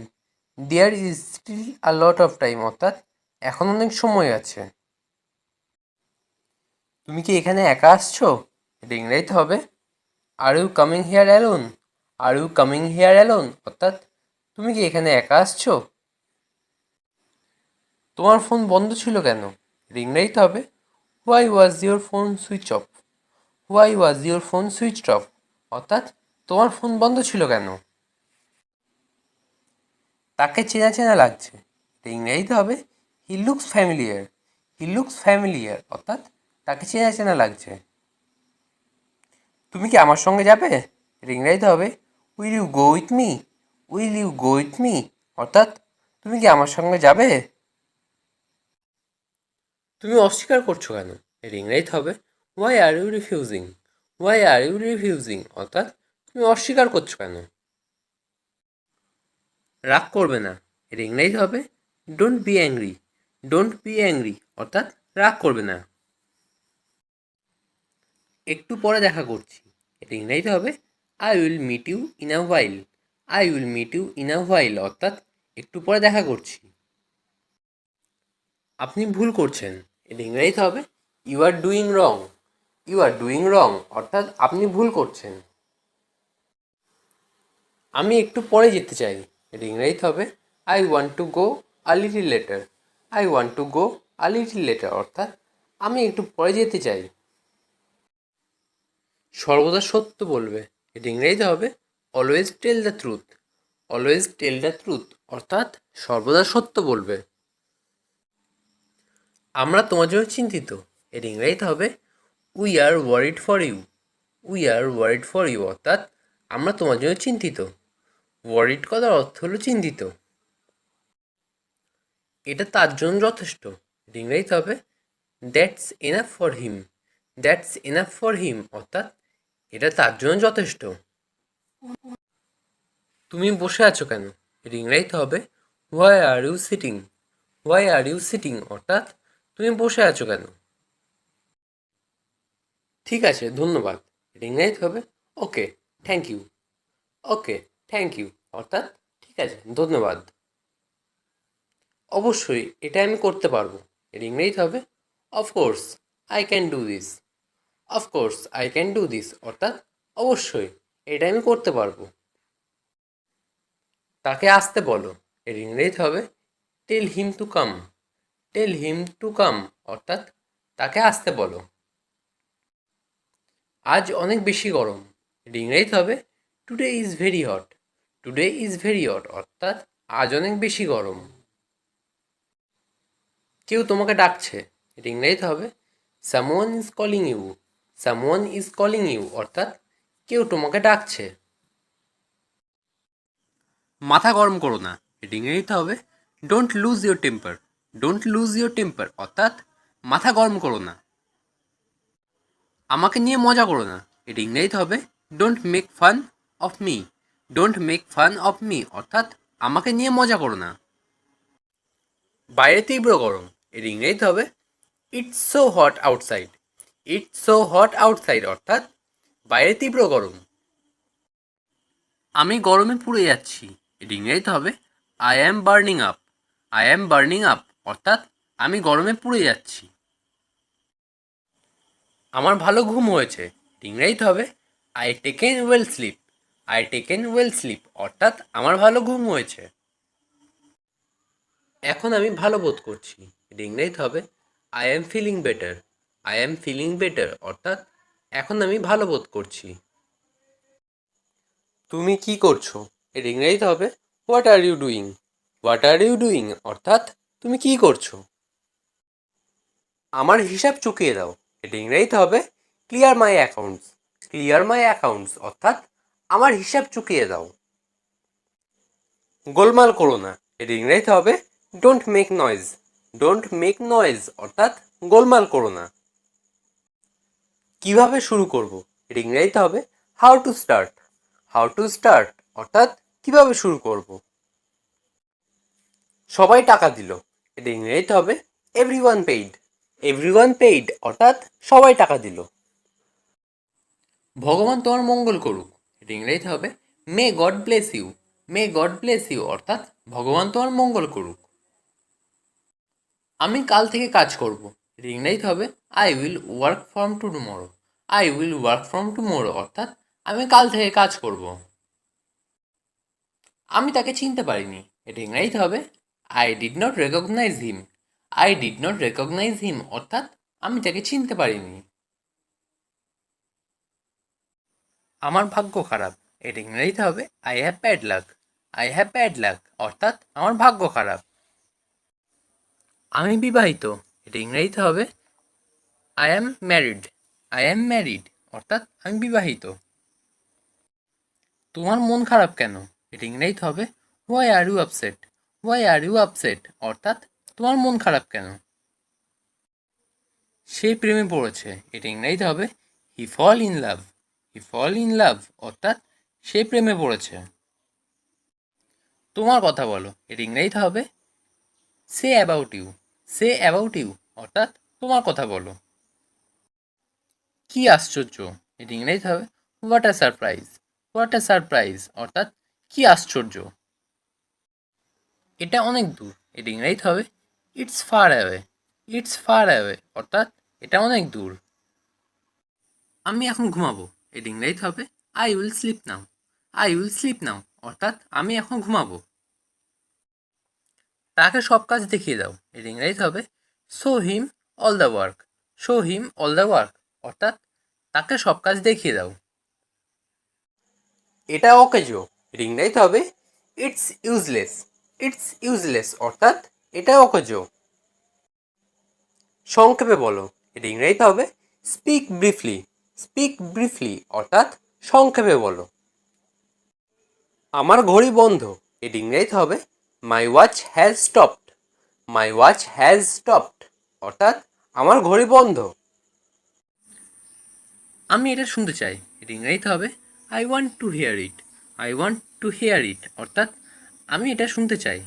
Speaker 1: There is still a lot of time অর্থাৎ এখন অনেক সময় আছে। তুমি কি এখানে একা আসছো, এটা ইংরেজিতে হবে are you coming here alone. Are you coming here alone অর্থাৎ তুমি কি এখানে একা আসছো। তোমার ফোন বন্ধ ছিল কেন, এটা ইংরেজিতে হবে why was your phone switch off. Why was your phone switch off অর্থাৎ তোমার ফোন বন্ধ ছিল কেন। তাকে চেনা চেনা লাগছে, এটা ইংরেজিতে হবে he looks familiar. He looks familiar অর্থাৎ তাকে চেনা চেনা লাগছে। তুমি কি আমার সঙ্গে যাবে, এটা ইংরেজিতে হবে will you go with me. Will you go with me অর্থাৎ তুমি কি আমার সঙ্গে যাবে। তুমি অস্বীকার করছো কেন, এর ইংরেজিতে হবে why are you refusing. Why are you refusing অর্থাৎ তুমি অস্বীকার করছো কেন। রাগ করবে না, এর ইংরেজিতে হবে don't be angry. Don't be angry অর্থাৎ রাগ করবে না। একটু পরে দেখা করছি, এটা ইংরেজিতে হবে I will meet you in a while. I will meet you in a while অর্থাৎ একটু পরে দেখা করছি। আপনি ভুল করছেন, এটা ইংরেজিতে হবে you are doing wrong. You are doing wrong অর্থাৎ আপনি ভুল করছেন। আমি একটু পরে যেতে চাই, এটা ইংরেজিতে হবে I want to go a little letter. I want to go a little letter অর্থাৎ আমি একটু পরে যেতে চাই। সর্বদা সত্য বলবে, এটা ইংরেজিতে হবে always tell the truth. Always tell the truth অর্থাৎ সর্বদা সত্য বলবে। আমরা তোমার জন্য চিন্তিত, এর ইংরেজিতে হবে we are worried for you. We are worried for you অর্থাৎ আমরা তোমার জন্য চিন্তিত। ওয়ারিড কথার অর্থ হলো চিন্তিত। এটা তার জন্য যথেষ্ট, এর ইংরেজিতে হবে that's enough for him. That's enough for him অর্থাৎ এটা তার জন্য যথেষ্ট। তুমি বসে আছো কেন, এর ইংরেজিতে হবে why are you sitting. Why are you sitting অর্থাৎ তুমি বসে আছো কেন। ঠিক আছে, ধন্যবাদ, এর ইংরেজিতে হবে okay thank you. Okay thank you অর্থাৎ ঠিক আছে ধন্যবাদ। অবশ্যই এটা আমি করতে পারবো, এর ইংরেজিতে হবে of course I can do this. Of course I can do this অর্থাৎ অবশ্যই এটা আমি করতে পারবো। তাকে আসতে বলো, এর ইংরেজিতে হবে টেল him to come. Tell him to come অর্থাৎ তাকে আসতে বলো। আজ অনেক বেশি গরম, এর ইংরেজিতে হবে today is very hot. Today is very hot অর্থাৎ আজ অনেক বেশি গরম। কেউ তোমাকে ডাকছে, এর ইংরেজিতে হবে someone is calling you. Someone is calling you অর্থাৎ কেউ তোমাকে ডাকছে। মাথা গরম করো না, এটা ইংরেজিতে হবে don't lose your temper. Don't lose your temper অর্থাৎ মাথা গরম করো না। আমাকে নিয়ে মজা করো না, এটা ইংরেজিতে হবে don't make fun of me. Don't make fun of me অর্থাৎ আমাকে নিয়ে মজা করো না। বাইরে তীব্র গরম, এর ইংরেজিতে হবে it's so hot outside. It's so hot outside অর্থাৎ বাইরে তীব্র গরম। আমি গরমে পুড়ে যাচ্ছি, এর ইংরেজিতে হবে I am burning up. I am burning up অর্থাৎ আমি গরমে পুড়ে যাচ্ছি। আমার ভালো ঘুম হয়েছে, ইংরেজিতে হবে I taken well sleep. I taken well sleep অর্থাৎ আমার ভালো ঘুম হয়েছে। এখন আমি ভালো বোধ করছি, ইংরেজিতে হবে I am feeling better. I am feeling better অর্থাৎ এখন আমি ভালো বোধ করছি। তুমি কি করছো, এর ইংরেজিতে হবে what are you doing. What are you doing অর্থাৎ তুমি কি করছো। আমার হিসাব চুকিয়ে দাও, এটা ইংরেজিতে হবে ক্লিয়ার মাই অ্যাকাউন্টস। ক্লিয়ার মাই অ্যাকাউন্টস অর্থাৎ আমার হিসাব চুকিয়ে দাও। গোলমাল করো না, এর ইংরেজিতে হবে don't make noise. Don't make noise অর্থাৎ গোলমাল করো না। কিভাবে শুরু করব এটা ইংরেজিতে হবে how to start. How to start অর্থাৎ কিভাবে শুরু করব। সবাই টাকা দিল, এটা ইংরেজিতে হবে এভরিওয়ান পেইড। এভরিওয়ান পেইড অর্থাৎ সবাই টাকা দিল। ভগবান তোমার মঙ্গল করুক, এটা ইংরেজিতে হবে may God bless you. May God bless you অর্থাৎ ভগবান তোমার মঙ্গল করুক। আমি কাল থেকে কাজ করব, এটা ইংরেজিতে হবে I will work from tomorrow. I will work from tomorrow অর্থাৎ আমি কাল থেকে কাজ করব। আমি তাকে চিনতে পারিনি, এটা ইংরেজিতে হবে I did not recognise him. I did not recognise him অর্থাৎ আমি তাকে চিনতে পারিনি। আমার ভাগ্য খারাপ, এটা ইংরেজিতে হবে I have bad luck. I have bad luck অর্থাৎ আমার ভাগ্য খারাপ। আমি বিবাহিত, এটা ইংরেজিতে হবে I am married. I am married অর্থাৎ আমি বিবাহিত। তোমার মন খারাপ কেন, এটা ইংরেজিতে হবে why are you upset. Why are you upset অর্থাৎ তোমার মন খারাপ কেন। সে প্রেমে পড়েছে, এটা ইংরেজিতে হবে হি fall in love. He fall in love অর্থাৎ সে প্রেমে পড়েছে। তোমার কথা বলো, এটা ইংরেজিতে হবে say about you. Say about you অর্থাৎ তোমার কথা বলো। কি আশ্চর্য, এটা ইংরেজিতে হবে what a surprise. What a surprise অর্থাৎ কি আশ্চর্য। এটা অনেক দূর, এটা ইংরেজিতে হবে it's far away. It's far away অর্থাৎ এটা অনেক দূর। আমি এখন ঘুমাবো, এটা ইংরেজিতে হবে I will sleep now. I will sleep now অর্থাৎ আমি এখন ঘুমাবো। তাকে সব কাজ দেখিয়ে দাও, এর ইংরেজিতে হবে show him all the work. Show him all the work অর্থাৎ তাকে সব কাজ দেখিয়ে দাও। এটা অকেজো, এর ইংরেজিতে হবে ইটস ইউজলেস। ইটস ইউজলেস অর্থাৎ এটা অকেজো। সংক্ষেপে বলো, এর ইংরেজিতে হবে স্পিক ব্রিফলি। স্পিক ব্রিফলি অর্থাৎ সংক্ষেপে বলো। আমার ঘড়ি বন্ধ, এর ইংরেজিতে হবে my watch has stopped. My watch has stopped অর্থাৎ আমার ঘড়ি বন্ধ। আমি এটা শুনতে চাই, এর ইংরেজিতে হবে I want to hear it. I want to hear it অর্থাৎ আমি এটা শুনতে চাই।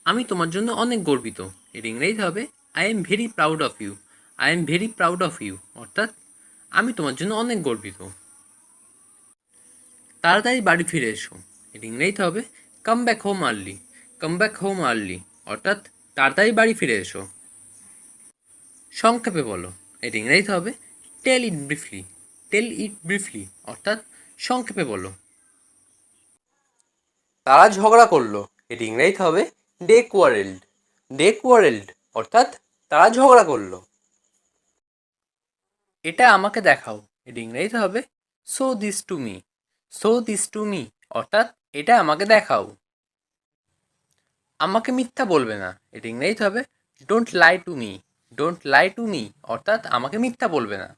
Speaker 1: আমি তোমার জন্য অনেক গর্বিত, এর ইংরেজিতে হবে I am very proud of you. I am very proud of you অর্থাৎ আমি তোমার জন্য অনেক গর্বিত। তাড়াতাড়ি বাড়ি ফিরে এসো, এর ইংরেজিতে হবে come back home early. Come back home early অর্থাৎ তাড়াতাড়ি বাড়ি ফিরে এসো। সংক্ষেপে বলো, এর ইংরেজিতে হবে টেল ইট ব্রিফলি। টেল ইট ব্রিফলি অর্থাৎ সংক্ষেপে বলো। তারা ঝগড়া করলো, এর ইংরেজিতে হবে দে কোয়ারেলড। দে কোয়ারেলড অর্থাৎ তারা ঝগড়া করলো। এটা আমাকে দেখাও, এর ইংরেজিতে হবে show this to me. Show this two me অর্থাৎ এটা আমাকে দেখাও। আমাকে মিথ্যা বলবে না, এর ইংরেজিতে হবে don't lie to me. Don't lie two me অর্থাৎ আমাকে মিথ্যা বলবে না।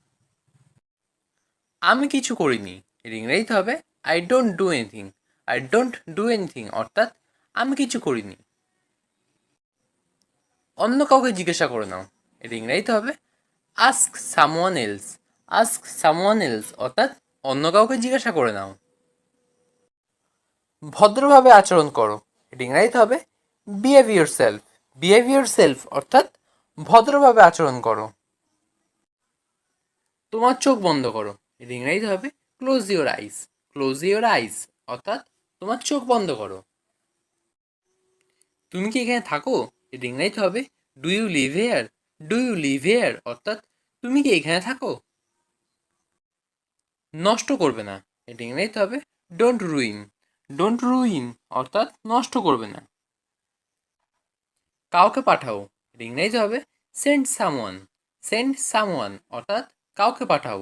Speaker 1: আমি কিছু করিনি, এর ইংরেজিতে হবে I don't do anything. I don't do anything অর্থাৎ আমি কিছু করিনি। অন্য কাউকে জিজ্ঞাসা করে নাও, এর ইংরেজিতে হবে ask someone else. Ask someone else অর্থাৎ অন্য কাউকে জিজ্ঞাসা করে নাও। ভদ্রভাবে আচরণ করো, এর ইংরেজিতে হবে behave your self. Behave your self অর্থাৎ ভদ্রভাবে আচরণ করো। তোমার চোখ বন্ধ করো, এর ইংরেজিতে হবে close your ice. Close your আইস অর্থাৎ তোমার চোখ বন্ধ করো। তুমি কি এখানে থাকো, এর ইংরেজিতে হবে do you live here. Do you live here অর্থাৎ তুমি কি এখানে থাকো। নষ্ট করবে না, এর ইংরেজিতে হবে ডোন্ট রুইন। ডোন্ট রুইন অর্থাৎ নষ্ট করবে না। কাউকে পাঠাও, এর ইংরেজিতে হবে সেন্ড সামওয়ান। সেন্ড সামওয়ান অর্থাৎ কাউকে পাঠাও।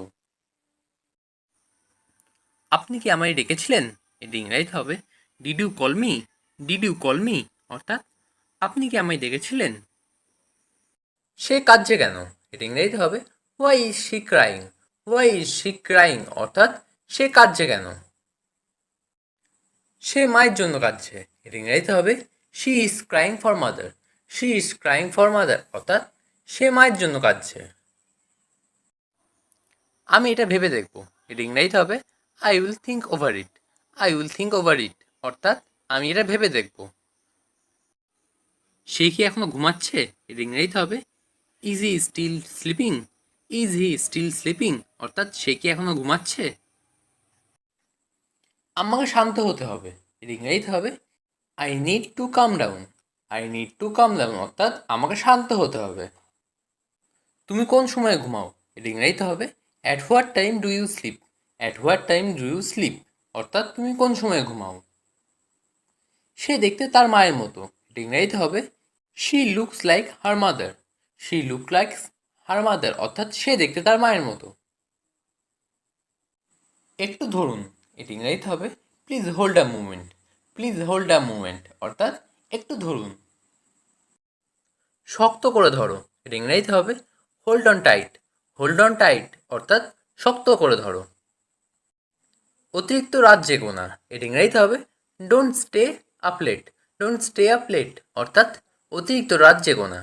Speaker 1: আপনি কি আমায় ডেকেছিলেন, এর ইংরেজিতে হবে did you call me. Did you call me অর্থাৎ আপনি কি আমায় ডেকেছিলেন। সে কাঁদছে কেন, এর ইংরেজিতে হবে why is she crying. Why is she crying অর্থাৎ সে কাঁদছে কেন। সে মায়ের জন্য কাঁদছে, এর ইংরেজিতে হবে she is crying for mother. She is crying for mother অর্থাৎ সে মায়ের জন্য কাঁদছে। আমি এটা ভেবে দেখব। এর ইংরেজিতে হবে I will think over it. I will think over it অর্থাৎ আমি এটা ভেবে দেখব। সে কি এখনো ঘুমাচ্ছে? এর ইংরেজিতে হবে is he still sleeping. Is he still sleeping অর্থাৎ সে কি এখনো ঘুমাচ্ছে? আমাকে শান্ত হতে হবে। এর ইংরেজিতে হবে I need to calm down. I need to calm down অর্থাৎ আমাকে শান্ত হতে হবে। তুমি কোন সময়ে ঘুমাও? এর ইংরেজিতে হবে at what time do you sleep. At what time do you sleep অর্থাৎ তুমি কোন সময়ে ঘুমাও। সে দেখতে তার মায়ের মতো। এর ইংরেজিতে হবে she looks like her mother. She look like her mother অর্থাৎ সে দেখতে তার মায়ের মতো। একটু ধরুন। এটি ইংরেজিতে হবে please hold a moment. Please hold a moment অর্থাৎ একটু ধরুন। শক্ত করে ধরো। এটি ইংরেজিতে হবে hold on tight. Hold on tight অর্থাৎ শক্ত করে ধরো। অতিরিক্ত রাত জেগো না। এটি ইংরেজিতে হবে don't stay up late. Don't stay up late অর্থাৎ অতিরিক্ত রাত জেগো না।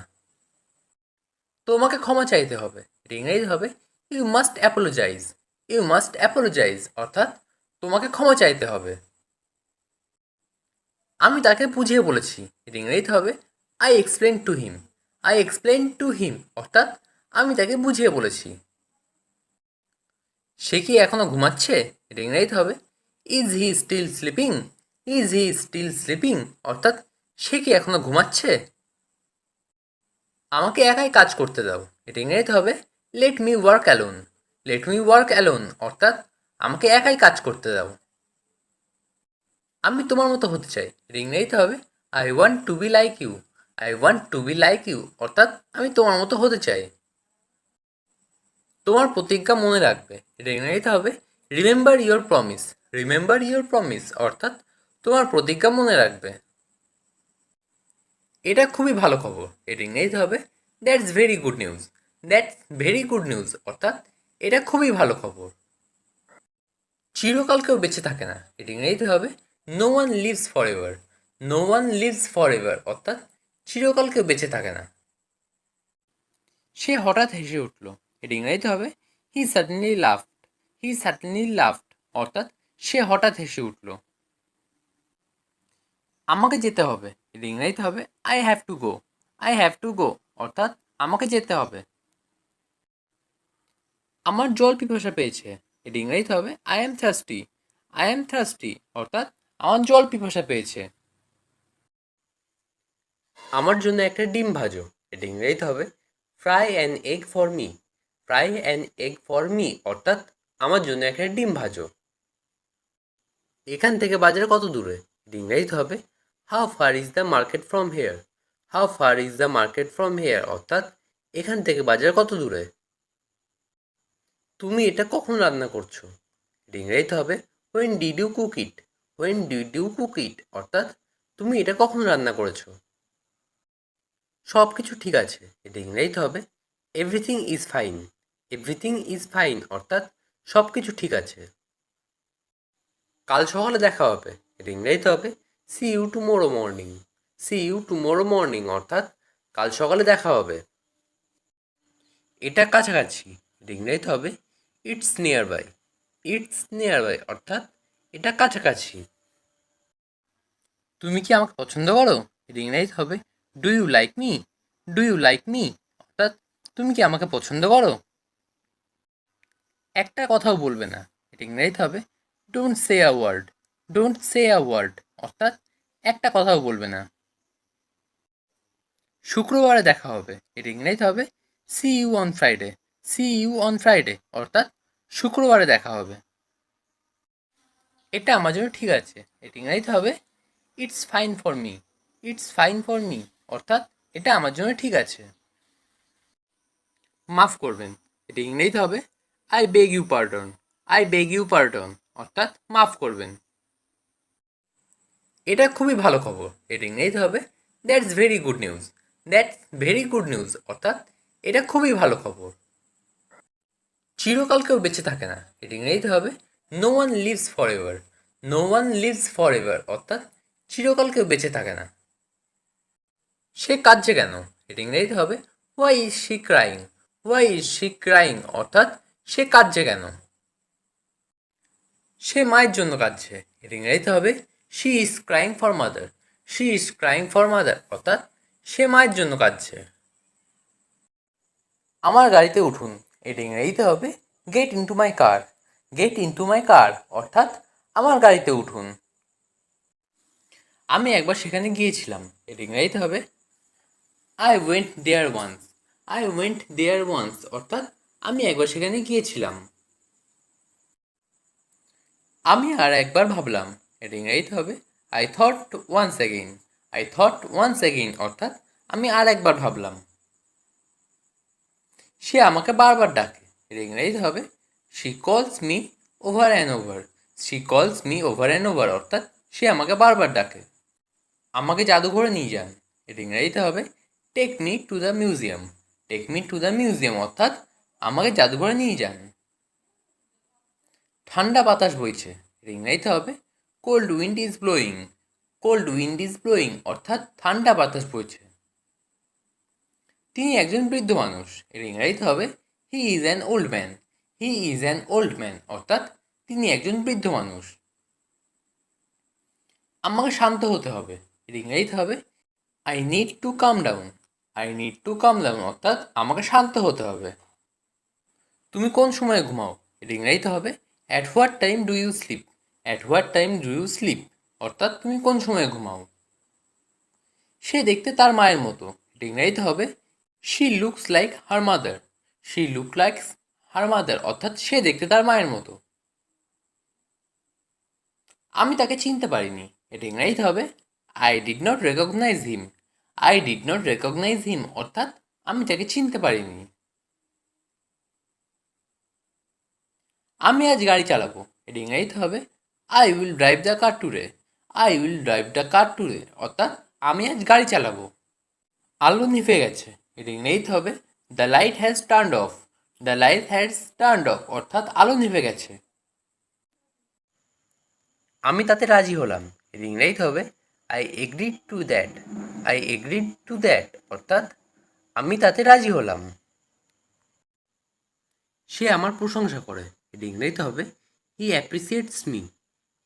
Speaker 1: তোমাকে ক্ষমা চাইতে হবে। এটি ইংরেজিতে হবে you must apologise. You must apologise অর্থাৎ তোমাকে ক্ষমা চাইতে হবে। আমি তাকে বুঝিয়ে বলেছি। এটি ইংরেজিতে হবে I explain to him. I explain to him অর্থাৎ আমি তাকে বুঝিয়ে বলেছি। সে কি এখনো ঘুমাচ্ছে? এটা ইংরেজিতে হবে is he still sleeping. Is he still sleeping অর্থাৎ সে কি এখনো ঘুমাচ্ছে? আমাকে একাই কাজ করতে দাও। এটা ইংরেজিতে হবে let me work alone. Let me work alone অর্থাৎ আমাকে একাই কাজ করতে দাও। আমি তোমার মতো হতে চাই। এটা ইংরেজিতে হবে I want to be like you. I want to be like you অর্থাৎ আমি তোমার মতো হতে চাই। তোমার প্রতিজ্ঞা মনে রাখবে। এটা ইংরেজিতে হবে remember your promise. Remember your promise অর্থাৎ তোমার প্রতিজ্ঞা মনে রাখবে। এটা খুবই ভালো খবর। এটা ইংরেজিতে হবে that's very good news. That's very good news অর্থাৎ এটা খুবই ভালো খবর। চিরকাল কেউ বেঁচে থাকে না। এটা ইংরেজিতে হবে no one lives forever. No one lives forever অর্থাৎ চিরকাল কেউ বেঁচে থাকে না। সে হঠাৎ হেসে উঠল। এটা ইংরেজিতে হবে হি সাডেনলি লাফড। হি সাডেনলি লাফড অর্থাৎ সে হঠাৎ হেসে উঠল। আমাকে যেতে হবে। এটা ইংরেজিতে হবে I have to go. I have to go অর্থাৎ আমাকে যেতে হবে। আমার জল পিপাসা পেয়েছে। এটা ইংরেজিতে হবে I am thirsty. I am thirsty অর্থাৎ আমার জল পিপাসা পেয়েছে। আমার জন্য একটা ডিম ভাজো। এটা ইংরেজিতে হবে fry an egg for me. Fry an egg for me অর্থাৎ আমার জন্য একটা ডিম ভাজো। এখান থেকে বাজার কত দূরে? এটা ইংরেজিতে হবে how far is the market from here. How far is the market from here অর্থাৎ এখান থেকে বাজার কত দূরে। তুমি এটা কখন রান্না করছো? এটা ইংরেজিতে হবে when did you cook it. When did you cook it অর্থাৎ তুমি এটা কখন রান্না করেছো। সব কিছু ঠিক আছে। এটা ইংরেজিতে হবে everything is fine. Everything is fine অর্থাৎ সব কিছু ঠিক আছে। কাল সকালে দেখা হবে। এটা ইংরেজিতে হবে see you tomorrow morning. See you tomorrow morning অর্থাৎ কাল সকালে দেখা হবে। এটা কাছাকাছি। এটা ইংরেজিতে হবে it's nearby. It's nearby অর্থাৎ এটা কাছাকাছি। তুমি কি আমাকে পছন্দ করো? এটা ইংরেজিতে হবে do you like me. Do you like me অর্থাৎ তুমি কি আমাকে পছন্দ করো? একটা কথাও বলবে না। এটা ইংরেজিতে হবে don't say a word. Don't say a word অর্থাৎ একটা কথাও বলবে না। শুক্রবারে দেখা হবে। এটা ইংরেজিতে হবে see you on Friday. See you on Friday অর্থাৎ শুক্রবারে দেখা হবে। এটা আমার জন্য ঠিক আছে। এটা ইংরেজিতে হবে it's fine for me. It's fine for me অর্থাৎ এটা আমার জন্য ঠিক আছে। মাফ করবেন। এটা ইংরেজিতে হবে I beg you pardon. I beg you pardon অর্থাৎ মাফ করবেন। এটা খুবই ভালো খবর। এটা ইংরেজিতে হবে that's very good news. That's very good news অর্থাৎ এটা খুবই ভালো খবর। চিরকাল কেউ বেঁচে থাকে না। এটা ইংরেজিতে হবে no one lives forever. No one lives forever অর্থাৎ চিরকাল কেউ বেঁচে থাকে না। সে কাঁদছে কেন? এটা ইংরেজিতে হবে why is she crying. Why is she crying অর্থাৎ সে কাঁদছে কেন? সে মায়ের জন্য কাঁদছে। এটা ইংরেজিতে হবে she is crying for mother. She is crying for mother অর্থাৎ সে মায়ের জন্য কাঁদছে। আমার গাড়িতে উঠুন। এটা ইংরেজিতে হবে get into my car. Get into my car অর্থাৎ আমার গাড়িতে উঠুন। আমি একবার সেখানে গিয়েছিলাম। এটা ইংরেজিতে হবে I went there once. I went there once অর্থাৎ আমি একবার সেখানে গিয়েছিলাম। আমি আর একবার ভাবলাম। এটা ইংরেজিতে হবে I thought once again. I thought once again অর্থাৎ আমি আর একবার ভাবলাম। সে আমাকে বারবার ডাকে। এটা ইংরেজিতে হবে শি কলস me over and over. She কলস মি ওভার অ্যান্ড ওভার অর্থাৎ সে আমাকে বারবার ডাকে। আমাকে জাদুঘরে নিয়ে যান। এটা ইংরেজিতে হবে take me to the museum. Take me to the museum অর্থাৎ আমাকে জাদুঘরে নিয়ে যান। ঠান্ডা বাতাস বইছে। এটা ইংরেজিতে হবে cold wind is blowing. Cold wind is blowing অর্থাৎ ঠান্ডা বাতাস বইছে। তিনি একজন বৃদ্ধ মানুষ। এর ইংরেজিতে হবে he is an old man. He is an old man অর্থাৎ তিনি একজন বৃদ্ধ মানুষ। আমাকে শান্ত হতে হবে। এর ইংরেজিতে হবে I need to calm down. I need to calm down অর্থাৎ আমাকে শান্ত হতে হবে। তুমি কোন সময়ে ঘুমাও? এর ইংরেজিতে হবে at what time do you sleep. At what time do you sleep অর্থাৎ তুমি কোন সময়ে ঘুমাও। সে দেখতে তার মায়ের মতো। এটা ইংরেজিতে হবে she looks like her mother. She look like her mother অর্থাৎ সে দেখতে তার মায়ের মতো। আমি তাকে চিনতে পারিনি। এটা ইংরেজিতে হবে I did not recognise him. I did not recognise him অর্থাৎ আমি তাকে চিনতে পারিনি। আমি আজ গাড়ি চালাবো। এটা ইংরেজিতে হবে I will drive the car today. I will drive the car today অর্থাৎ আমি আজ গাড়ি চালাবো। আলো নিভে গেছে। এটা ইংরেজিতে হবে the light has turned of. The light has turned of অর্থাৎ আলো নিভে গেছে। আমি তাতে রাজি হলাম। এর ইংরেজিতে হবে I agreed to that. I agreed to that অর্থাৎ আমি তাতে রাজি হলাম। সে আমার প্রশংসা করে। এর ইংরেজিতে হবে হি অ্যাপ্রিসিয়েটস মি।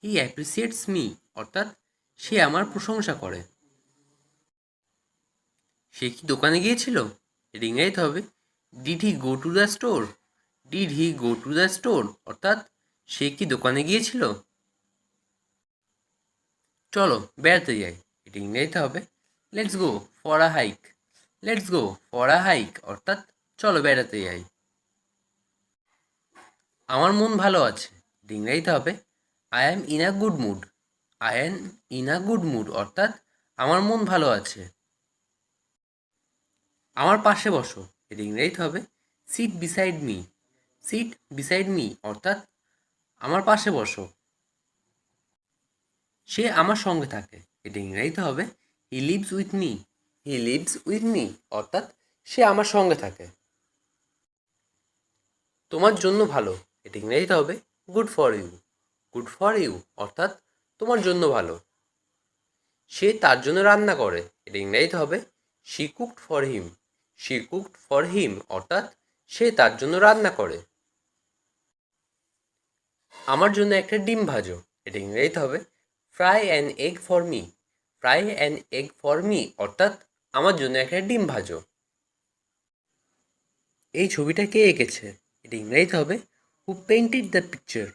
Speaker 1: হি অ্যাপ্রিসিয়েটস মি অর্থাৎ সে আমার প্রশংসা করে। সে কি দোকানে গিয়েছিল? এর ইংরেজিতে হবে did he go to the store. Did he go to the store অর্থাৎ সে কি দোকানে গিয়েছিল? চলো বেড়াতে যাই। এটা ইংরেজিতে হবে let's go for a hike. Let's go for a hike অর্থাৎ চলো বেড়াতে যাই। আমার মন ভালো আছে। এটা ইংরেজিতে হবে I am in a good mood. I am in a good mood অর্থাৎ আমার মন ভালো আছে। আমার পাশে বসো। এটা ইংরেজিতে হবে seat beside me. Seat beside me অর্থাৎ আমার পাশে বসো। সে আমার সঙ্গে থাকে। এটা ইংরেজিতে হবে he lives with me. He lives with me অর্থাৎ সে আমার সঙ্গে থাকে। তোমার জন্য ভালো। এটা ইংরেজিতে হবে good for you. Good for you অর্থাৎ তোমার জন্য ভালো। সে তার জন্য রান্না করে। এটা ইংরেজিতে হবে she cooked for him. She cooked for him অর্থাৎ সে তার জন্য রান্না করে। আমার জন্য একটা ডিম ভাজো। এটা ইংরেজিতে হবে fry an egg for me. Fry an egg for me অর্থাৎ আমার জন্য একটা ডিম ভাজো। এই ছবিটা কে এঁকেছে? এটা ইংরেজিতে হবে who painted the picture.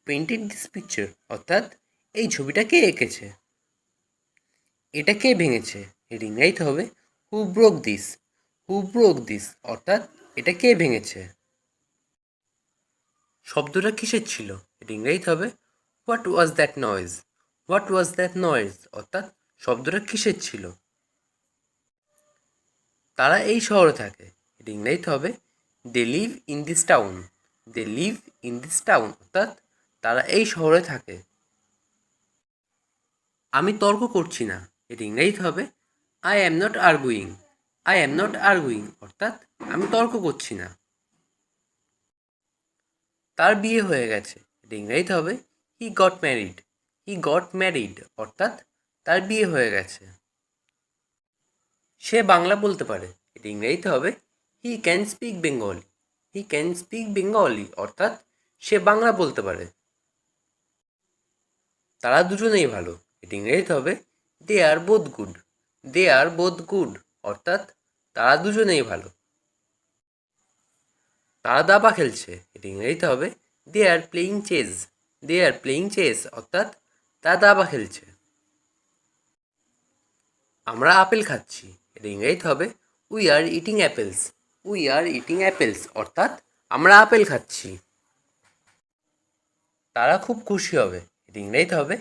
Speaker 1: Painted this picture অর্থাৎ এই ছবিটা কে এঁকেছে। এটা কে ভেঙেছে? এটা ইংরেজিতে হবে who broke this. Who broke this অর্থাৎ এটা কে ভেঙেছে। শব্দটা কিসের ছিল? এটা ইংরেজিতে হবে what was that noise. What was that noise অর্থাৎ শব্দটা কিসের ছিল। তারা এই শহরে থাকে। এটা ইংরেজিতে হবে they live in this town. They live in this town অর্থাৎ তারা এই শহরে থাকে। আমি তর্ক করছি না। এটা ইংরেজিতে হবে I am not arguing. I am not arguing অর্থাৎ আমি তর্ক করছি না। তার বিয়ে হয়ে গেছে। এটা ইংরেজিতে হবে he got married. He got married অর্থাৎ তার বিয়ে হয়ে গেছে। সে বাংলা বলতে পারে। এটা ইংরেজিতে হবে he can speak Bengali. He he can speak Bengali অর্থাৎ সে বাংলা বলতে পারে। তারা দুজনেই ভালো, এটি ইংরেজিতে হবে they R both good. They R both good অর্থাৎ তারা দুজনেই ভালো। তারা দাবা খেলছে, এটি ইংরেজিতে হবে they are playing chess. They are playing chess অর্থাৎ তারা দাবা খেলছে। আমরা আপেল খাচ্ছি, এটা ইংরেজিতে হবে we are eating apples. We are eating apples অর্থাৎ আমরা আপেল খাচ্ছি। তারা খুব খুশি হবে, এটা ইংরেজিতে হবে